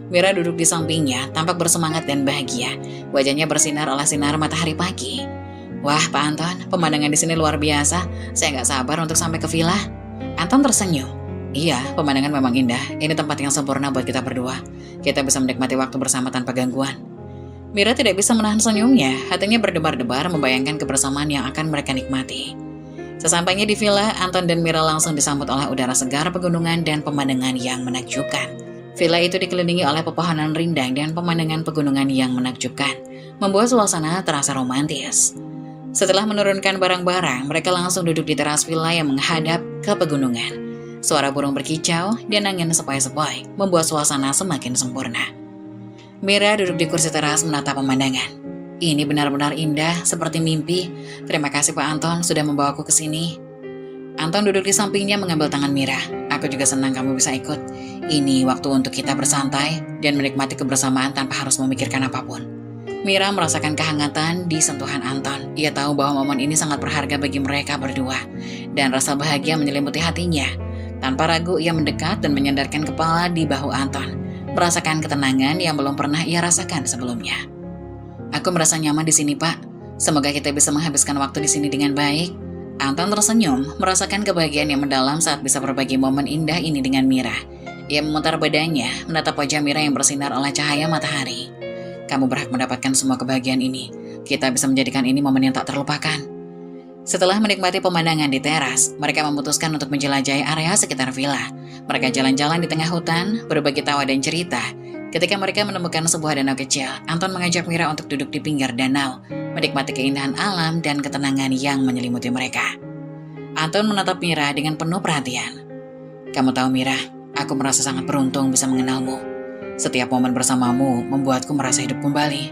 Mira duduk di sampingnya, tampak bersemangat dan bahagia. Wajahnya bersinar oleh sinar matahari pagi. Wah, Pak Anton, pemandangan di sini luar biasa. Saya nggak sabar untuk sampai ke villa. Anton tersenyum. Iya, pemandangan memang indah. Ini tempat yang sempurna buat kita berdua. Kita bisa menikmati waktu bersama tanpa gangguan. Mira tidak bisa menahan senyumnya. Hatinya berdebar-debar membayangkan kebersamaan yang akan mereka nikmati. Sesampainya di villa, Anton dan Mira langsung disambut oleh udara segar pegunungan dan pemandangan yang menakjubkan. Villa itu dikelilingi oleh pepohonan rindang dan pemandangan pegunungan yang menakjubkan, membuat suasana terasa romantis. Setelah menurunkan barang-barang, mereka langsung duduk di teras villa yang menghadap ke pegunungan. Suara burung berkicau dan angin sepoi-sepoi membuat suasana semakin sempurna. Mira duduk di kursi teras menatap pemandangan. Ini benar-benar indah, seperti mimpi. Terima kasih Pak Anton sudah membawaku ke sini. Anton duduk di sampingnya mengambil tangan Mira. Aku juga senang kamu bisa ikut. Ini waktu untuk kita bersantai dan menikmati kebersamaan tanpa harus memikirkan apapun. Mira merasakan kehangatan di sentuhan Anton. Ia tahu bahwa momen ini sangat berharga bagi mereka berdua. Dan rasa bahagia menyelimuti hatinya. Tanpa ragu ia mendekat dan menyandarkan kepala di bahu Anton. Merasakan ketenangan yang belum pernah ia rasakan sebelumnya. Aku merasa nyaman di sini, Pak. Semoga kita bisa menghabiskan waktu di sini dengan baik. Anton tersenyum, merasakan kebahagiaan yang mendalam saat bisa berbagi momen indah ini dengan Mira. Ia memutar badannya, menatap wajah Mira yang bersinar oleh cahaya matahari. Kamu berhak mendapatkan semua kebahagiaan ini. Kita bisa menjadikan ini momen yang tak terlupakan. Setelah menikmati pemandangan di teras, mereka memutuskan untuk menjelajahi area sekitar villa. Mereka jalan-jalan di tengah hutan, berbagi tawa dan cerita. Ketika mereka menemukan sebuah danau kecil, Anton mengajak Mira untuk duduk di pinggir danau, menikmati keindahan alam dan ketenangan yang menyelimuti mereka. Anton menatap Mira dengan penuh perhatian. Kamu tahu Mira, aku merasa sangat beruntung bisa mengenalmu. Setiap momen bersamamu membuatku merasa hidup kembali.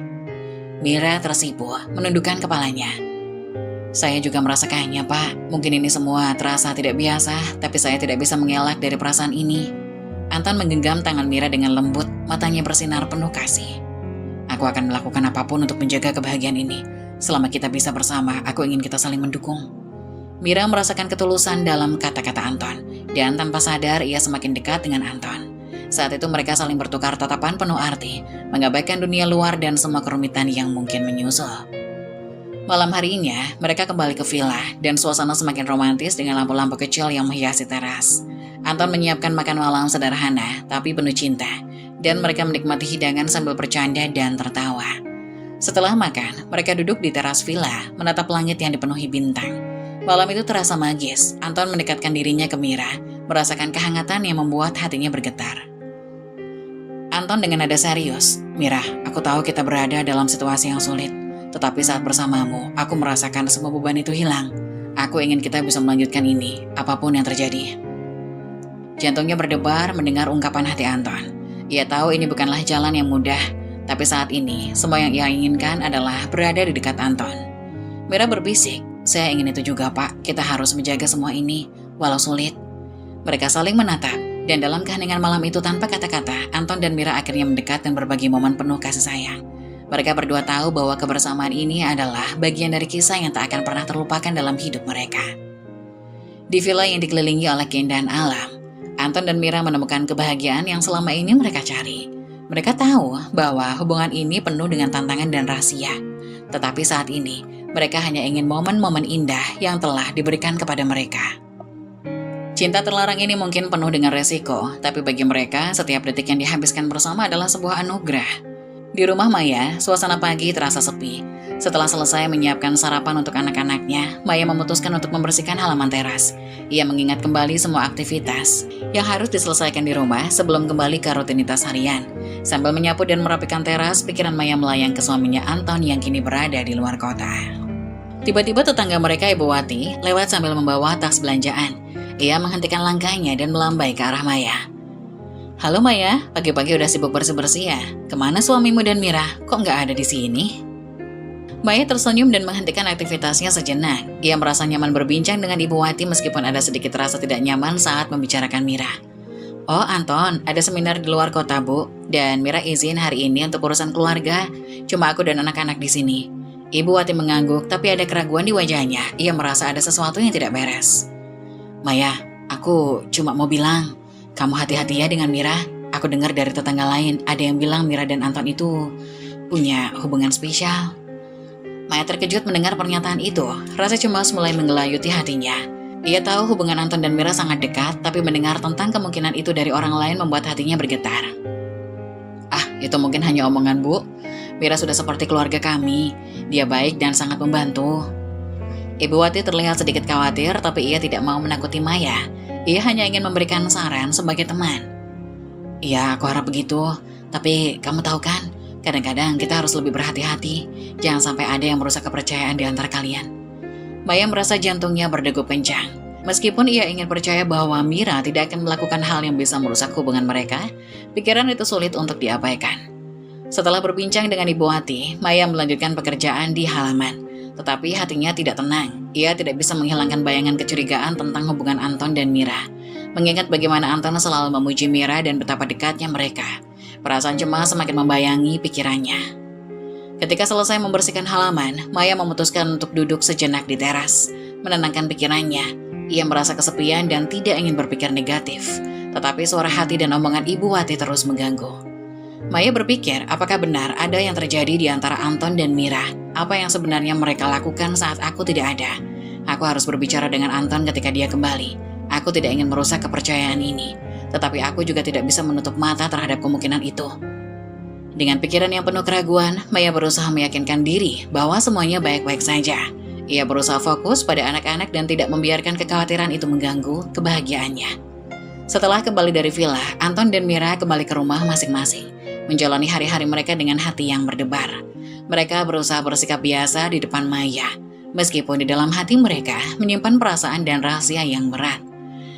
Mira tersipu, menundukkan kepalanya. Saya juga merasakannya, Pak. Mungkin ini semua terasa tidak biasa, tapi saya tidak bisa mengelak dari perasaan ini. Anton menggenggam tangan Mira dengan lembut, matanya bersinar penuh kasih. Aku akan melakukan apapun untuk menjaga kebahagiaan ini. Selama kita bisa bersama, aku ingin kita saling mendukung. Mira merasakan ketulusan dalam kata-kata Anton, dan tanpa sadar ia semakin dekat dengan Anton. Saat itu mereka saling bertukar tatapan penuh arti, mengabaikan dunia luar dan semua kerumitan yang mungkin menyusul. Malam harinya, mereka kembali ke villa dan suasana semakin romantis dengan lampu-lampu kecil yang menghiasi teras. Anton menyiapkan makan malam sederhana, tapi penuh cinta, dan mereka menikmati hidangan sambil bercanda dan tertawa. Setelah makan, mereka duduk di teras villa, menatap langit yang dipenuhi bintang. Malam itu terasa magis. Anton mendekatkan dirinya ke Mira, merasakan kehangatan yang membuat hatinya bergetar. Anton dengan nada serius, Mira, aku tahu kita berada dalam situasi yang sulit. Tetapi saat bersamamu, aku merasakan semua beban itu hilang. Aku ingin kita bisa melanjutkan ini, apapun yang terjadi. Jantungnya berdebar mendengar ungkapan hati Anton. Ia tahu ini bukanlah jalan yang mudah, tapi saat ini, semua yang ia inginkan adalah berada di dekat Anton. Mira berbisik, saya ingin itu juga, Pak. Kita harus menjaga semua ini, walau sulit. Mereka saling menatap, dan dalam keheningan malam itu tanpa kata-kata, Anton dan Mira akhirnya mendekat dan berbagi momen penuh kasih sayang. Mereka berdua tahu bahwa kebersamaan ini adalah bagian dari kisah yang tak akan pernah terlupakan dalam hidup mereka. Di villa yang dikelilingi oleh keindahan alam, Anton dan Mira menemukan kebahagiaan yang selama ini mereka cari. Mereka tahu bahwa hubungan ini penuh dengan tantangan dan rahasia. Tetapi saat ini, Mereka hanya ingin momen-momen indah yang telah diberikan kepada mereka. Cinta terlarang ini mungkin penuh dengan resiko, tapi bagi mereka, setiap detik yang dihabiskan bersama adalah sebuah anugerah. Di rumah Maya, suasana pagi terasa sepi. Setelah selesai menyiapkan sarapan untuk anak-anaknya, Maya memutuskan untuk membersihkan halaman teras. Ia mengingat kembali semua aktivitas yang harus diselesaikan di rumah sebelum kembali ke rutinitas harian. Sambil menyapu dan merapikan teras, pikiran Maya melayang ke suaminya Anton yang kini berada di luar kota. Tiba-tiba tetangga mereka, Ibu Wati, lewat sambil membawa tas belanjaan. Ia menghentikan langkahnya dan melambai ke arah Maya. "Halo Maya, pagi-pagi udah sibuk bersih-bersih ya? Kemana suamimu dan Mira? Kok nggak ada di sini?" Maya tersenyum dan menghentikan aktivitasnya sejenak. Ia merasa nyaman berbincang dengan Ibu Wati meskipun ada sedikit rasa tidak nyaman saat membicarakan Mira. "Oh Anton, ada seminar di luar kota Bu, dan Mira izin hari ini untuk urusan keluarga. Cuma aku dan anak-anak di sini." Ibu Wati mengangguk, tapi ada keraguan di wajahnya. Ia merasa ada sesuatu yang tidak beres. "Maya, aku cuma mau bilang, kamu hati-hati ya dengan Mira. Aku dengar dari tetangga lain, ada yang bilang Mira dan Anton itu punya hubungan spesial." Maya terkejut mendengar pernyataan itu. Rasa cemas mulai menggelayuti hatinya. Ia tahu hubungan Anton dan Mira sangat dekat, tapi mendengar tentang kemungkinan itu dari orang lain membuat hatinya bergetar. "Ah, itu mungkin hanya omongan Bu. Mira sudah seperti keluarga kami. Dia baik dan sangat membantu." Ibu Wati terlihat sedikit khawatir, tapi ia tidak mau menakuti Maya. Ia hanya ingin memberikan saran sebagai teman. "Iya, aku harap begitu. Tapi kamu tahu kan, kadang-kadang kita harus lebih berhati-hati. Jangan sampai ada yang merusak kepercayaan di antara kalian." Maya merasa jantungnya berdegup kencang. Meskipun ia ingin percaya bahwa Mira tidak akan melakukan hal yang bisa merusak hubungan mereka, pikiran itu sulit untuk diabaikan. Setelah berbincang dengan Ibu Wati, Maya melanjutkan pekerjaan di halaman. Tetapi hatinya tidak tenang. Ia tidak bisa menghilangkan bayangan kecurigaan tentang hubungan Anton dan Mira. Mengingat bagaimana Anton selalu memuji Mira dan betapa dekatnya mereka, perasaan cemas semakin membayangi pikirannya. Ketika selesai membersihkan halaman, Maya memutuskan untuk duduk sejenak di teras, menenangkan pikirannya. Ia merasa kesepian dan tidak ingin berpikir negatif. Tetapi suara hati dan omongan Ibu Wati terus mengganggu. Maya berpikir, apakah benar ada yang terjadi di antara Anton dan Mira? Apa yang sebenarnya mereka lakukan saat aku tidak ada? Aku harus berbicara dengan Anton ketika dia kembali. Aku tidak ingin merusak kepercayaan ini. Tetapi aku juga tidak bisa menutup mata terhadap kemungkinan itu. Dengan pikiran yang penuh keraguan, Maya berusaha meyakinkan diri bahwa semuanya baik-baik saja. Ia berusaha fokus pada anak-anak dan tidak membiarkan kekhawatiran itu mengganggu kebahagiaannya. Setelah kembali dari villa, Anton dan Mira kembali ke rumah masing-masing, menjalani hari-hari mereka dengan hati yang berdebar. Mereka berusaha bersikap biasa di depan Maya, meskipun di dalam hati mereka menyimpan perasaan dan rahasia yang berat.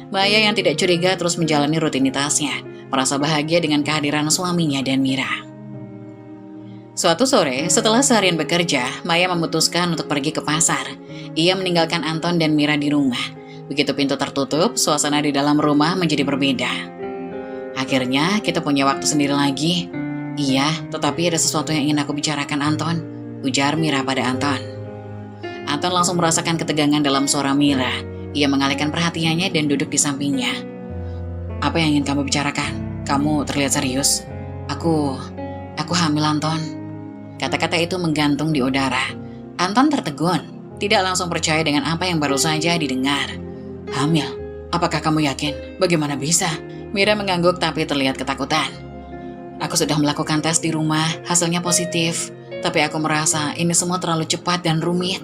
Maya yang tidak curiga terus menjalani rutinitasnya, merasa bahagia dengan kehadiran suaminya dan Mira. Suatu sore, setelah seharian bekerja, Maya memutuskan untuk pergi ke pasar. Ia meninggalkan Anton dan Mira di rumah. Begitu pintu tertutup, suasana di dalam rumah menjadi berbeda. "Akhirnya kita punya waktu sendiri lagi." "Iya, tetapi ada sesuatu yang ingin aku bicarakan Anton," ujar Mira pada Anton. Anton langsung merasakan ketegangan dalam suara Mira. Ia mengalihkan perhatiannya dan duduk di sampingnya. "Apa yang ingin kamu bicarakan? Kamu terlihat serius." Aku hamil Anton." Kata-kata itu menggantung di udara. Anton tertegun, tidak langsung percaya dengan apa yang baru saja didengar. "Hamil? Apakah kamu yakin? Bagaimana bisa?" Mira mengangguk tapi terlihat ketakutan. "Aku sudah melakukan tes di rumah, hasilnya positif. Tapi aku merasa ini semua terlalu cepat dan rumit."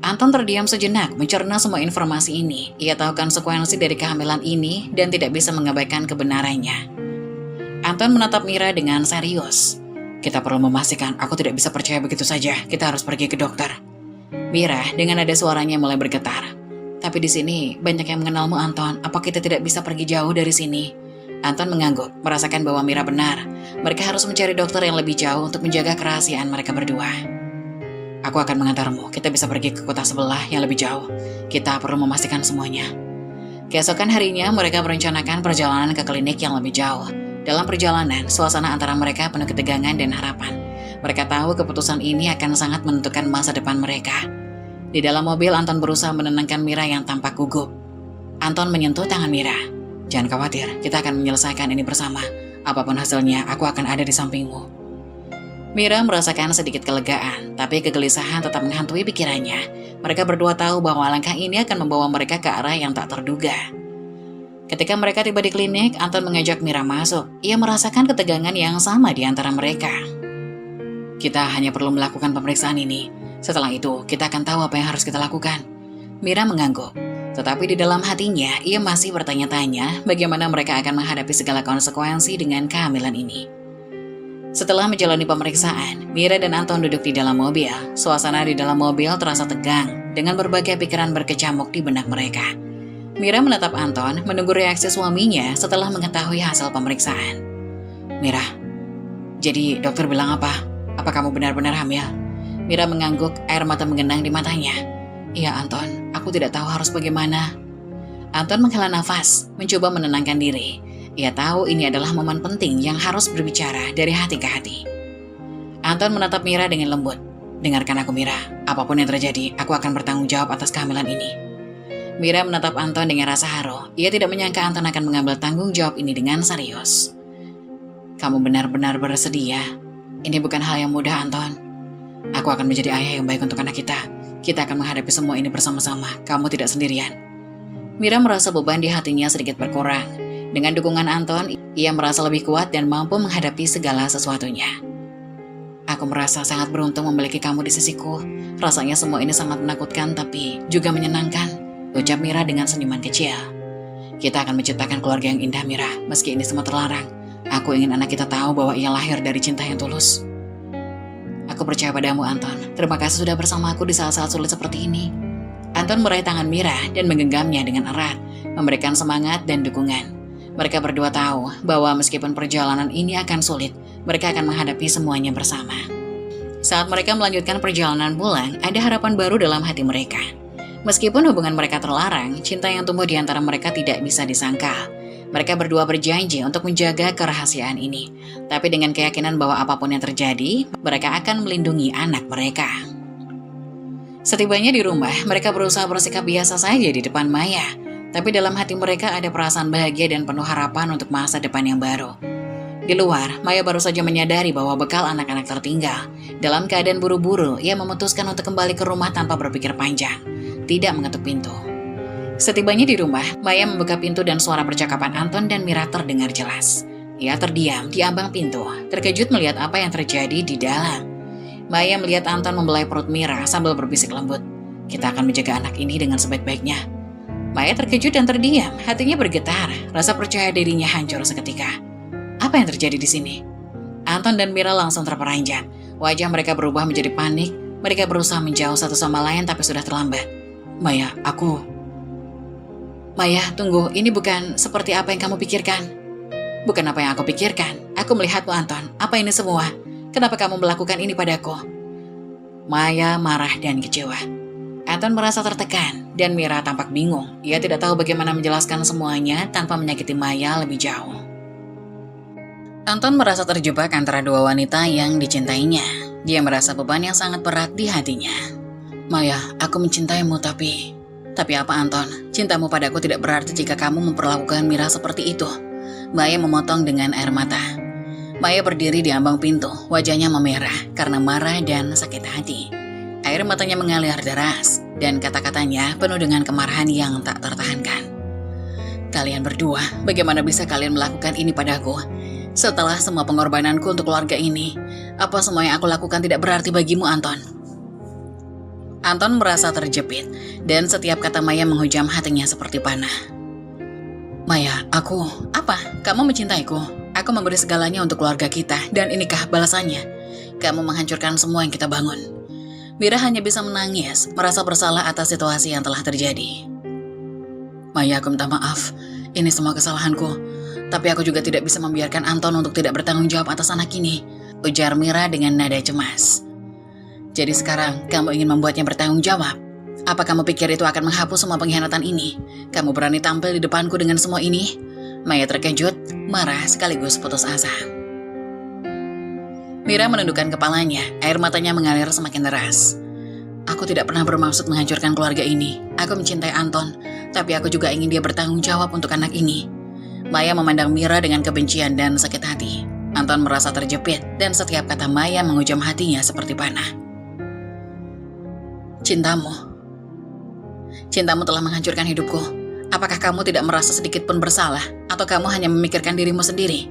Anton terdiam sejenak mencerna semua informasi ini. Ia tahu konsekuensi dari kehamilan ini dan tidak bisa mengabaikan kebenarannya. Anton menatap Mira dengan serius. "Kita perlu memastikan, aku tidak bisa percaya begitu saja. Kita harus pergi ke dokter." Mira dengan nada suaranya mulai bergetar. "Tapi di sini banyak yang mengenalmu Anton. Apa kita tidak bisa pergi jauh dari sini?" Anton mengangguk, merasakan bahwa Mira benar. Mereka harus mencari dokter yang lebih jauh untuk menjaga kerahasiaan mereka berdua. "Aku akan mengantarmu. Kita bisa pergi ke kota sebelah yang lebih jauh. Kita perlu memastikan semuanya." Keesokan harinya, mereka merencanakan perjalanan ke klinik yang lebih jauh. Dalam perjalanan, suasana antara mereka penuh ketegangan dan harapan. Mereka tahu keputusan ini akan sangat menentukan masa depan mereka. Di dalam mobil, Anton berusaha menenangkan Mira yang tampak gugup. Anton menyentuh tangan Mira. "Jangan khawatir, kita akan menyelesaikan ini bersama. Apapun hasilnya, aku akan ada di sampingmu." Mira merasakan sedikit kelegaan, tapi kegelisahan tetap menghantui pikirannya. Mereka berdua tahu bahwa langkah ini akan membawa mereka ke arah yang tak terduga. Ketika mereka tiba di klinik, Anton mengajak Mira masuk. Ia merasakan ketegangan yang sama di antara mereka. Kita hanya perlu melakukan pemeriksaan ini. Setelah itu, kita akan tahu apa yang harus kita lakukan. Mira mengangguk. Tetapi di dalam hatinya, ia masih bertanya-tanya bagaimana mereka akan menghadapi segala konsekuensi dengan kehamilan ini. Setelah menjalani pemeriksaan, Mira dan Anton duduk di dalam mobil. Suasana di dalam mobil terasa tegang, dengan berbagai pikiran berkecamuk di benak mereka. Mira menatap Anton, menunggu reaksi suaminya setelah mengetahui hasil pemeriksaan. Mira, jadi dokter bilang apa? Apa kamu benar-benar hamil? Mira mengangguk, air mata mengenang di matanya. Iya Anton, aku tidak tahu harus bagaimana. Anton menghela nafas, mencoba menenangkan diri. Ia tahu ini adalah momen penting yang harus berbicara dari hati ke hati. Anton menatap Mira dengan lembut. Dengarkan aku Mira, apapun yang terjadi, aku akan bertanggung jawab atas kehamilan ini. Mira menatap Anton dengan rasa haru. Ia tidak menyangka Anton akan mengambil tanggung jawab ini dengan serius. Kamu benar-benar bersedia. Ini bukan hal yang mudah Anton. Aku akan menjadi ayah yang baik untuk anak kita. Kita akan menghadapi semua ini bersama-sama. Kamu tidak sendirian. Mira merasa beban di hatinya sedikit berkurang. Dengan dukungan Anton, ia merasa lebih kuat dan mampu menghadapi segala sesuatunya. Aku merasa sangat beruntung memiliki kamu di sisiku. Rasanya semua ini sangat menakutkan tapi juga menyenangkan, ucap Mira dengan senyuman kecil. Kita akan menciptakan keluarga yang indah Mira, meski ini semua terlarang. Aku ingin anak kita tahu bahwa ia lahir dari cinta yang tulus. Aku percaya padamu Anton. Terima kasih sudah bersama aku di saat-saat sulit seperti ini. Anton meraih tangan Mira dan menggenggamnya dengan erat, memberikan semangat dan dukungan. Mereka berdua tahu bahwa meskipun perjalanan ini akan sulit, mereka akan menghadapi semuanya bersama. Saat mereka melanjutkan perjalanan pulang, ada harapan baru dalam hati mereka. Meskipun hubungan mereka terlarang, cinta yang tumbuh di antara mereka tidak bisa disangkal. Mereka berdua berjanji untuk menjaga kerahasiaan ini. Tapi dengan keyakinan bahwa apapun yang terjadi, mereka akan melindungi anak mereka. Setibanya di rumah, mereka berusaha bersikap biasa saja di depan Maya. Tapi dalam hati mereka ada perasaan bahagia dan penuh harapan untuk masa depan yang baru. Di luar, Maya baru saja menyadari bahwa bekal anak-anak tertinggal. Dalam keadaan buru-buru, ia memutuskan untuk kembali ke rumah tanpa berpikir panjang. Tidak mengetuk pintu. Setibanya di rumah, Maya membuka pintu dan suara percakapan Anton dan Mira terdengar jelas. Ia terdiam di ambang pintu, terkejut melihat apa yang terjadi di dalam. Maya melihat Anton membelai perut Mira sambil berbisik lembut. Kita akan menjaga anak ini dengan sebaik-baiknya. Maya terkejut dan terdiam, hatinya bergetar, rasa percaya dirinya hancur seketika. Apa yang terjadi di sini? Anton dan Mira langsung terperanjat. Wajah mereka berubah menjadi panik. Mereka berusaha menjauh satu sama lain tapi sudah terlambat. Maya, Maya, tunggu, ini bukan seperti apa yang kamu pikirkan. Bukan apa yang aku pikirkan. Aku melihatmu Anton, apa ini semua? Kenapa kamu melakukan ini padaku? Maya marah dan kecewa. Anton merasa tertekan dan Mira tampak bingung. Ia tidak tahu bagaimana menjelaskan semuanya tanpa menyakiti Maya lebih jauh. Anton merasa terjebak antara dua wanita yang dicintainya. Dia merasa beban yang sangat berat di hatinya. Maya, aku mencintaimu tapi apa Anton? Cintamu padaku tidak berarti jika kamu memperlakukan Mira seperti itu. Maya memotong dengan air mata. Maya berdiri di ambang pintu, wajahnya memerah karena marah dan sakit hati. Air matanya mengalir deras, dan kata-katanya penuh dengan kemarahan yang tak tertahankan. Kalian berdua, bagaimana bisa kalian melakukan ini padaku? Setelah semua pengorbananku untuk keluarga ini, apa semua yang aku lakukan tidak berarti bagimu, Anton? Anton merasa terjepit, dan setiap kata Maya menghujam hatinya seperti panah. Maya, apa? Kamu mencintaiku? Aku memberi segalanya untuk keluarga kita, dan inikah balasannya? Kamu menghancurkan semua yang kita bangun. Mira hanya bisa menangis, merasa bersalah atas situasi yang telah terjadi. Maya, aku minta maaf. Ini semua kesalahanku. Tapi aku juga tidak bisa membiarkan Anton untuk tidak bertanggung jawab atas anak ini, ujar Mira dengan nada cemas. Jadi sekarang, kamu ingin membuatnya bertanggung jawab? Apa kamu pikir itu akan menghapus semua pengkhianatan ini? Kamu berani tampil di depanku dengan semua ini? Maya terkejut, marah sekaligus putus asa. Mira menundukkan kepalanya, air matanya mengalir semakin deras. Aku tidak pernah bermaksud menghancurkan keluarga ini. Aku mencintai Anton, tapi aku juga ingin dia bertanggung jawab untuk anak ini. Maya memandang Mira dengan kebencian dan sakit hati. Anton merasa terjepit dan setiap kata Maya menghujam hatinya seperti panah. Cintamu telah menghancurkan hidupku. Apakah kamu tidak merasa sedikit pun bersalah atau kamu hanya memikirkan dirimu sendiri?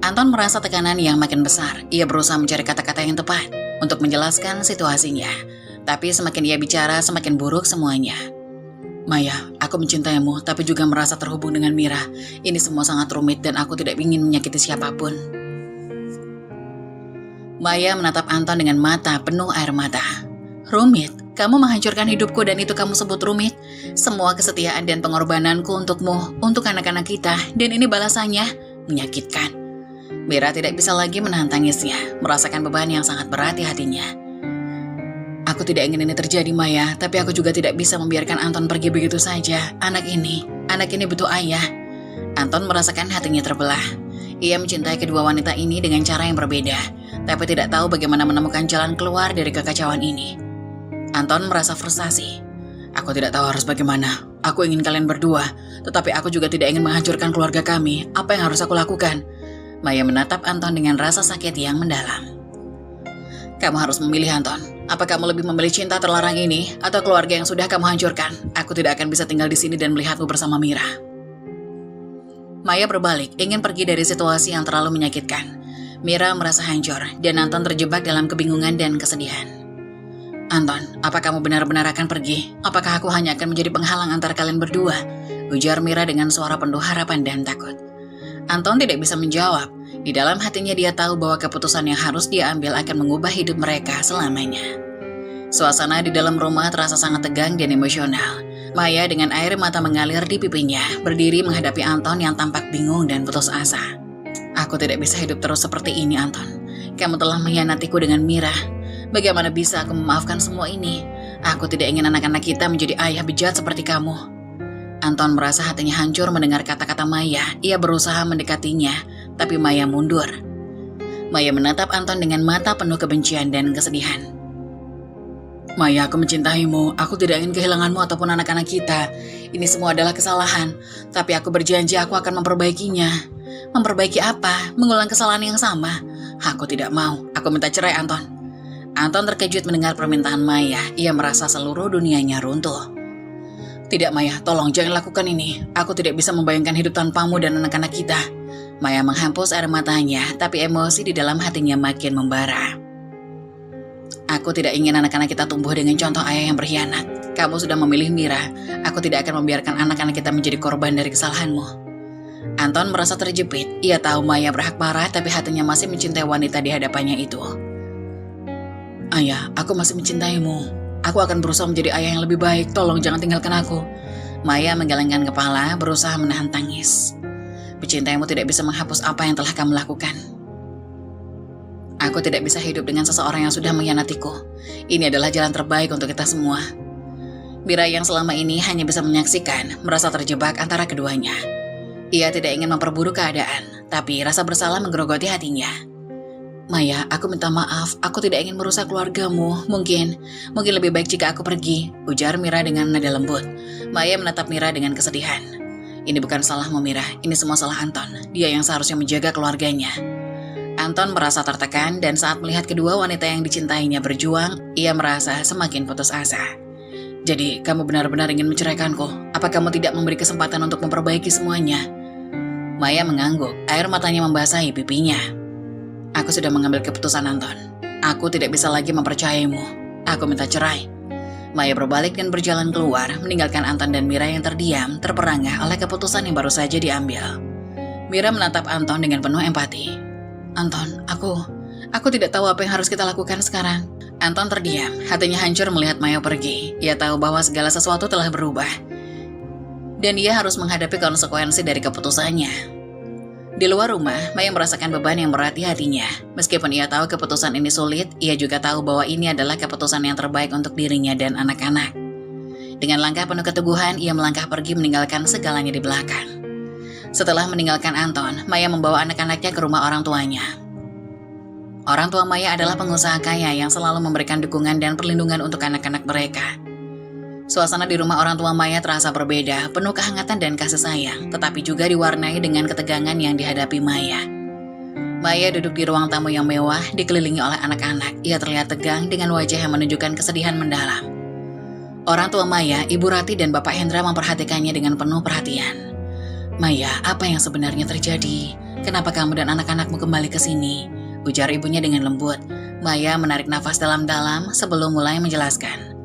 Anton merasa tekanan yang makin besar. Ia berusaha mencari kata-kata yang tepat untuk menjelaskan situasinya. Tapi semakin ia bicara, semakin buruk semuanya. Maya, aku mencintaimu, tapi juga merasa terhubung dengan Mira. Ini semua sangat rumit dan aku tidak ingin menyakiti siapapun. Maya menatap Anton dengan mata penuh air mata. Rumit? Kamu menghancurkan hidupku dan itu kamu sebut rumit? Semua kesetiaan dan pengorbananku untukmu, untuk anak-anak kita, dan ini balasannya? Menyakitkan. Mira tidak bisa lagi menahan tangisnya, merasakan beban yang sangat berat di hatinya. Aku tidak ingin ini terjadi, Maya, tapi aku juga tidak bisa membiarkan Anton pergi begitu saja. Anak ini butuh ayah. Anton merasakan hatinya terbelah. Ia mencintai kedua wanita ini dengan cara yang berbeda, tapi tidak tahu bagaimana menemukan jalan keluar dari kekacauan ini. Anton merasa frustasi. Aku tidak tahu harus bagaimana. Aku ingin kalian berdua, tetapi aku juga tidak ingin menghancurkan keluarga kami. Apa yang harus aku lakukan? Maya menatap Anton dengan rasa sakit yang mendalam. Kamu harus memilih, Anton. Apa kamu lebih memilih cinta terlarang ini atau keluarga yang sudah kamu hancurkan? Aku tidak akan bisa tinggal di sini dan melihatmu bersama Mira. Maya berbalik, ingin pergi dari situasi yang terlalu menyakitkan. Mira merasa hancur dan Anton terjebak dalam kebingungan dan kesedihan. Anton, apa kamu benar-benar akan pergi? Apakah aku hanya akan menjadi penghalang antara kalian berdua? Ujar Mira dengan suara penuh harapan dan takut. Anton tidak bisa menjawab. Di dalam hatinya dia tahu bahwa keputusan yang harus dia ambil akan mengubah hidup mereka selamanya. Suasana di dalam rumah terasa sangat tegang dan emosional. Maya dengan air mata mengalir di pipinya, berdiri menghadapi Anton yang tampak bingung dan putus asa. Aku tidak bisa hidup terus seperti ini, Anton. Kamu telah mengkhianatiku dengan Mira. Bagaimana bisa aku memaafkan semua ini? Aku tidak ingin anak-anak kita menjadi ayah bejat seperti kamu. Anton merasa hatinya hancur mendengar kata-kata Maya. Ia berusaha mendekatinya, tapi Maya mundur. Maya menatap Anton dengan mata penuh kebencian dan kesedihan. Maya, aku mencintaimu. Aku tidak ingin kehilanganmu ataupun anak-anak kita. Ini semua adalah kesalahan. Tapi aku berjanji aku akan memperbaikinya. Memperbaiki apa? Mengulang kesalahan yang sama? Aku tidak mau. Aku minta cerai, Anton. Anton terkejut mendengar permintaan Maya. Ia merasa seluruh dunianya runtuh. Tidak, Maya, tolong jangan lakukan ini. Aku tidak bisa membayangkan hidup tanpamu dan anak-anak kita. Maya menghapus air matanya, tapi emosi di dalam hatinya makin membara. Aku tidak ingin anak-anak kita tumbuh dengan contoh ayah yang berkhianat. Kamu sudah memilih Mira. Aku tidak akan membiarkan anak-anak kita menjadi korban dari kesalahanmu. Anton merasa terjepit. Ia tahu Maya berhak marah, tapi hatinya masih mencintai wanita di hadapannya itu. Ayah, aku masih mencintaimu. Aku akan berusaha menjadi ayah yang lebih baik. Tolong jangan tinggalkan aku. Maya menggelengkan kepala, berusaha menahan tangis. Mencintaimu tidak bisa menghapus apa yang telah kamu lakukan. Aku tidak bisa hidup dengan seseorang yang sudah mengkhianatiku. Ini adalah jalan terbaik untuk kita semua. Mira yang selama ini hanya bisa menyaksikan, merasa terjebak antara keduanya. Ia tidak ingin memperburuk keadaan, tapi rasa bersalah menggerogoti hatinya. Maya, aku minta maaf. Aku tidak ingin merusak keluargamu. Mungkin lebih baik jika aku pergi, ujar Mira dengan nada lembut. Maya menatap Mira dengan kesedihan. Ini bukan salahmu, Mira. Ini semua salah Anton. Dia yang seharusnya menjaga keluarganya. Anton merasa tertekan dan saat melihat kedua wanita yang dicintainya berjuang, ia merasa semakin putus asa. Jadi, kamu benar-benar ingin menceraikanku? Apa kamu tidak memberi kesempatan untuk memperbaiki semuanya? Maya mengangguk, air matanya membasahi pipinya. Aku sudah mengambil keputusan, Anton. Aku tidak bisa lagi mempercayaimu. Aku minta cerai. Maya berbalik dan berjalan keluar, meninggalkan Anton dan Mira yang terdiam, terperangah oleh keputusan yang baru saja diambil. Mira menatap Anton dengan penuh empati. Anton, aku tidak tahu apa yang harus kita lakukan sekarang. Anton terdiam, hatinya hancur melihat Maya pergi. Ia tahu bahwa segala sesuatu telah berubah. Dan ia harus menghadapi konsekuensi dari keputusannya. Di luar rumah, Maya merasakan beban yang berat di hatinya. Meskipun ia tahu keputusan ini sulit, ia juga tahu bahwa ini adalah keputusan yang terbaik untuk dirinya dan anak-anak. Dengan langkah penuh keteguhan, ia melangkah pergi meninggalkan segalanya di belakang. Setelah meninggalkan Anton, Maya membawa anak-anaknya ke rumah orang tuanya. Orang tua Maya adalah pengusaha kaya yang selalu memberikan dukungan dan perlindungan untuk anak-anak mereka. Suasana di rumah orang tua Maya terasa berbeda, penuh kehangatan dan kasih sayang, tetapi juga diwarnai dengan ketegangan yang dihadapi Maya. Maya duduk di ruang tamu yang mewah, dikelilingi oleh anak-anak. Ia terlihat tegang dengan wajah yang menunjukkan kesedihan mendalam. Orang tua Maya, Ibu Rati dan Bapak Hendra memperhatikannya dengan penuh perhatian. "Maya, apa yang sebenarnya terjadi? Kenapa kamu dan anak-anakmu kembali ke sini?" ujar ibunya dengan lembut. Maya menarik nafas dalam-dalam sebelum mulai menjelaskan.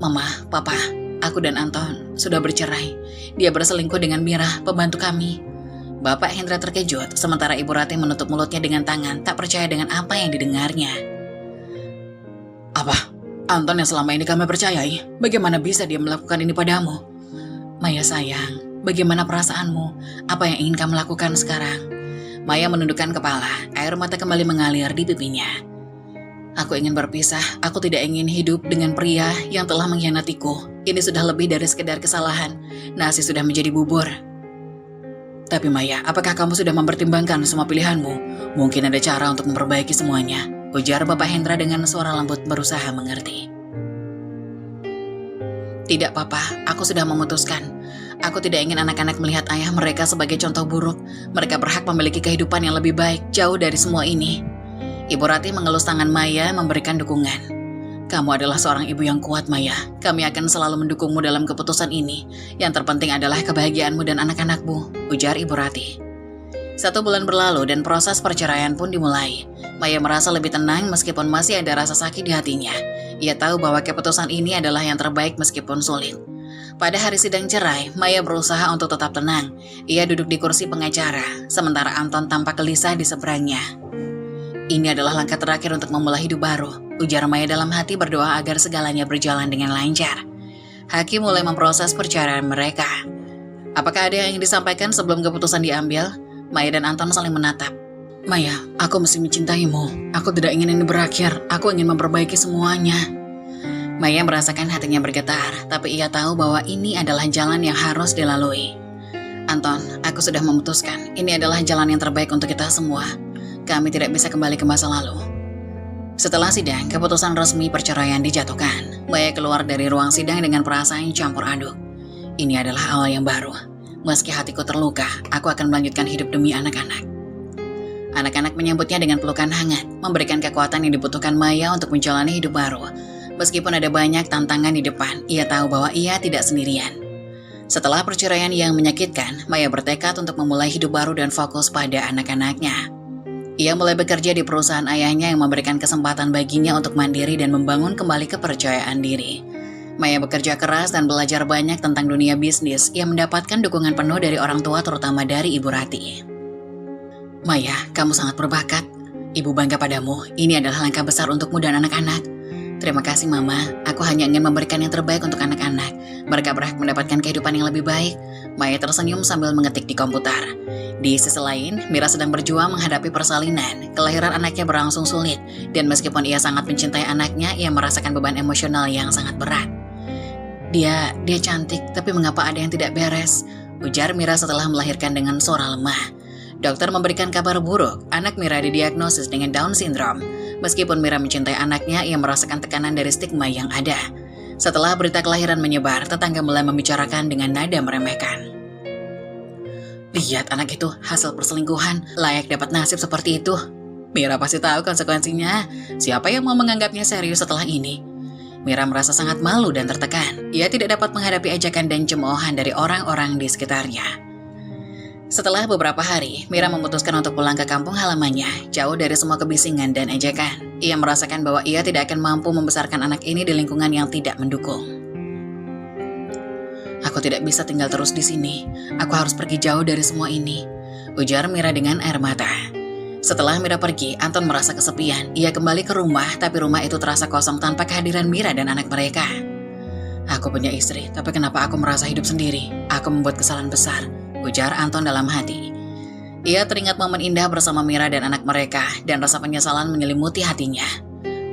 "Mama, Papa, aku dan Anton sudah bercerai. Dia berselingkuh dengan Mira, pembantu kami." Bapak Hendra terkejut, sementara Ibu Rati menutup mulutnya dengan tangan, tak percaya dengan apa yang didengarnya. "Apa? Anton yang selama ini kami percayai, bagaimana bisa dia melakukan ini padamu?" "Maya sayang, bagaimana perasaanmu? Apa yang ingin kamu lakukan sekarang?" Maya menundukkan kepala, air mata kembali mengalir di pipinya. "Aku ingin berpisah, aku tidak ingin hidup dengan pria yang telah mengkhianatiku. Ini sudah lebih dari sekedar kesalahan, nasi sudah menjadi bubur." "Tapi Maya, apakah kamu sudah mempertimbangkan semua pilihanmu? Mungkin ada cara untuk memperbaiki semuanya," ujar Bapak Hendra dengan suara lembut berusaha mengerti. "Tidak Papa, aku sudah memutuskan. Aku tidak ingin anak-anak melihat ayah mereka sebagai contoh buruk. Mereka berhak memiliki kehidupan yang lebih baik, jauh dari semua ini." Ibu Rati mengelus tangan Maya memberikan dukungan. "Kamu adalah seorang ibu yang kuat, Maya. Kami akan selalu mendukungmu dalam keputusan ini. Yang terpenting adalah kebahagiaanmu dan anak-anakmu," ujar Ibu Rati. 1 bulan berlalu dan proses perceraian pun dimulai. Maya merasa lebih tenang meskipun masih ada rasa sakit di hatinya. Ia tahu bahwa keputusan ini adalah yang terbaik meskipun sulit. Pada hari sidang cerai, Maya berusaha untuk tetap tenang. Ia duduk di kursi pengacara, sementara Anton tampak gelisah di seberangnya. "Ini adalah langkah terakhir untuk memulai hidup baru," ujar Maya dalam hati, berdoa agar segalanya berjalan dengan lancar. Hakim mulai memproses perceraian mereka. "Apakah ada yang ingin disampaikan sebelum keputusan diambil?" Maya dan Anton saling menatap. "Maya, aku mesti mencintaimu. Aku tidak ingin ini berakhir. Aku ingin memperbaiki semuanya." Maya merasakan hatinya bergetar, tapi ia tahu bahwa ini adalah jalan yang harus dilalui. "Anton, aku sudah memutuskan. Ini adalah jalan yang terbaik untuk kita semua. Kami tidak bisa kembali ke masa lalu." Setelah sidang, keputusan resmi perceraian dijatuhkan. Maya keluar dari ruang sidang dengan perasaan campur aduk. Ini adalah awal yang baru. Meski hatiku terluka, aku akan melanjutkan hidup demi anak-anak. Anak-anak menyambutnya dengan pelukan hangat, memberikan kekuatan yang dibutuhkan Maya untuk menjalani hidup baru. Meskipun ada banyak tantangan di depan, ia tahu bahwa ia tidak sendirian. Setelah perceraian yang menyakitkan, Maya bertekad untuk memulai hidup baru dan fokus pada anak-anaknya. Ia mulai bekerja di perusahaan ayahnya yang memberikan kesempatan baginya untuk mandiri dan membangun kembali kepercayaan diri. Maya bekerja keras dan belajar banyak tentang dunia bisnis yang mendapatkan dukungan penuh dari orang tua, terutama dari Ibu Rati. "Maya, kamu sangat berbakat. Ibu bangga padamu. Ini adalah langkah besar untukmu dan anak-anak." "Terima kasih Mama, aku hanya ingin memberikan yang terbaik untuk anak-anak. Mereka berhak mendapatkan kehidupan yang lebih baik." Maya tersenyum sambil mengetik di komputer. Di sisi lain, Mira sedang berjuang menghadapi persalinan. Kelahiran anaknya berlangsung sulit, dan meskipun ia sangat mencintai anaknya, ia merasakan beban emosional yang sangat berat. Dia cantik, tapi mengapa ada yang tidak beres?" ujar Mira setelah melahirkan dengan suara lemah. Dokter memberikan kabar buruk, anak Mira didiagnosis dengan Down syndrome. Meskipun Mira mencintai anaknya, ia merasakan tekanan dari stigma yang ada. Setelah berita kelahiran menyebar, tetangga mulai membicarakan dengan nada meremehkan. "Lihat anak itu, hasil perselingkuhan, layak dapat nasib seperti itu. Mira pasti tahu konsekuensinya. Siapa yang mau menganggapnya serius setelah ini?" Mira merasa sangat malu dan tertekan. Ia tidak dapat menghadapi ajakan dan cemoohan dari orang-orang di sekitarnya. Setelah beberapa hari, Mira memutuskan untuk pulang ke kampung halamannya, jauh dari semua kebisingan dan ejekan. Ia merasakan bahwa ia tidak akan mampu membesarkan anak ini di lingkungan yang tidak mendukung. "Aku tidak bisa tinggal terus di sini. Aku harus pergi jauh dari semua ini," ujar Mira dengan air mata. Setelah Mira pergi, Anton merasa kesepian. Ia kembali ke rumah, tapi rumah itu terasa kosong tanpa kehadiran Mira dan anak mereka. "Aku punya istri, tapi kenapa aku merasa hidup sendiri? Aku membuat kesalahan besar," ujar Anton dalam hati. Ia teringat momen indah bersama Mira dan anak mereka, dan rasa penyesalan menyelimuti hatinya.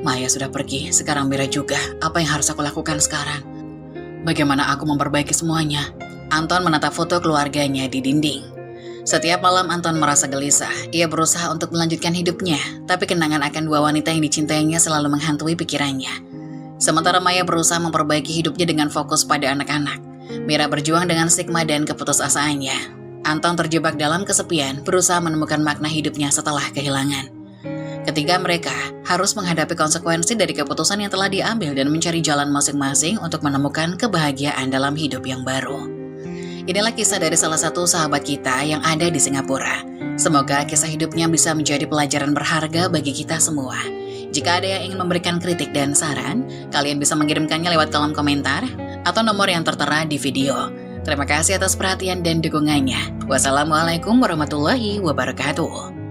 Maya sudah pergi, sekarang Mira juga. Apa yang harus aku lakukan sekarang? Bagaimana aku memperbaiki semuanya? Anton menatap foto keluarganya di dinding. Setiap malam Anton merasa gelisah. Ia berusaha untuk melanjutkan hidupnya, tapi kenangan akan 2 wanita yang dicintainya selalu menghantui pikirannya. Sementara Maya berusaha memperbaiki hidupnya dengan fokus pada anak-anak. Mira berjuang dengan stigma dan keputusasaannya. Anton terjebak dalam kesepian, berusaha menemukan makna hidupnya setelah kehilangan. Ketika mereka harus menghadapi konsekuensi dari keputusan yang telah diambil dan mencari jalan masing-masing untuk menemukan kebahagiaan dalam hidup yang baru. Inilah kisah dari salah satu sahabat kita yang ada di Singapura. Semoga kisah hidupnya bisa menjadi pelajaran berharga bagi kita semua. Jika ada yang ingin memberikan kritik dan saran, kalian bisa mengirimkannya lewat kolom komentar atau nomor yang tertera di video. Terima kasih atas perhatian dan dukungannya. Wassalamualaikum warahmatullahi wabarakatuh.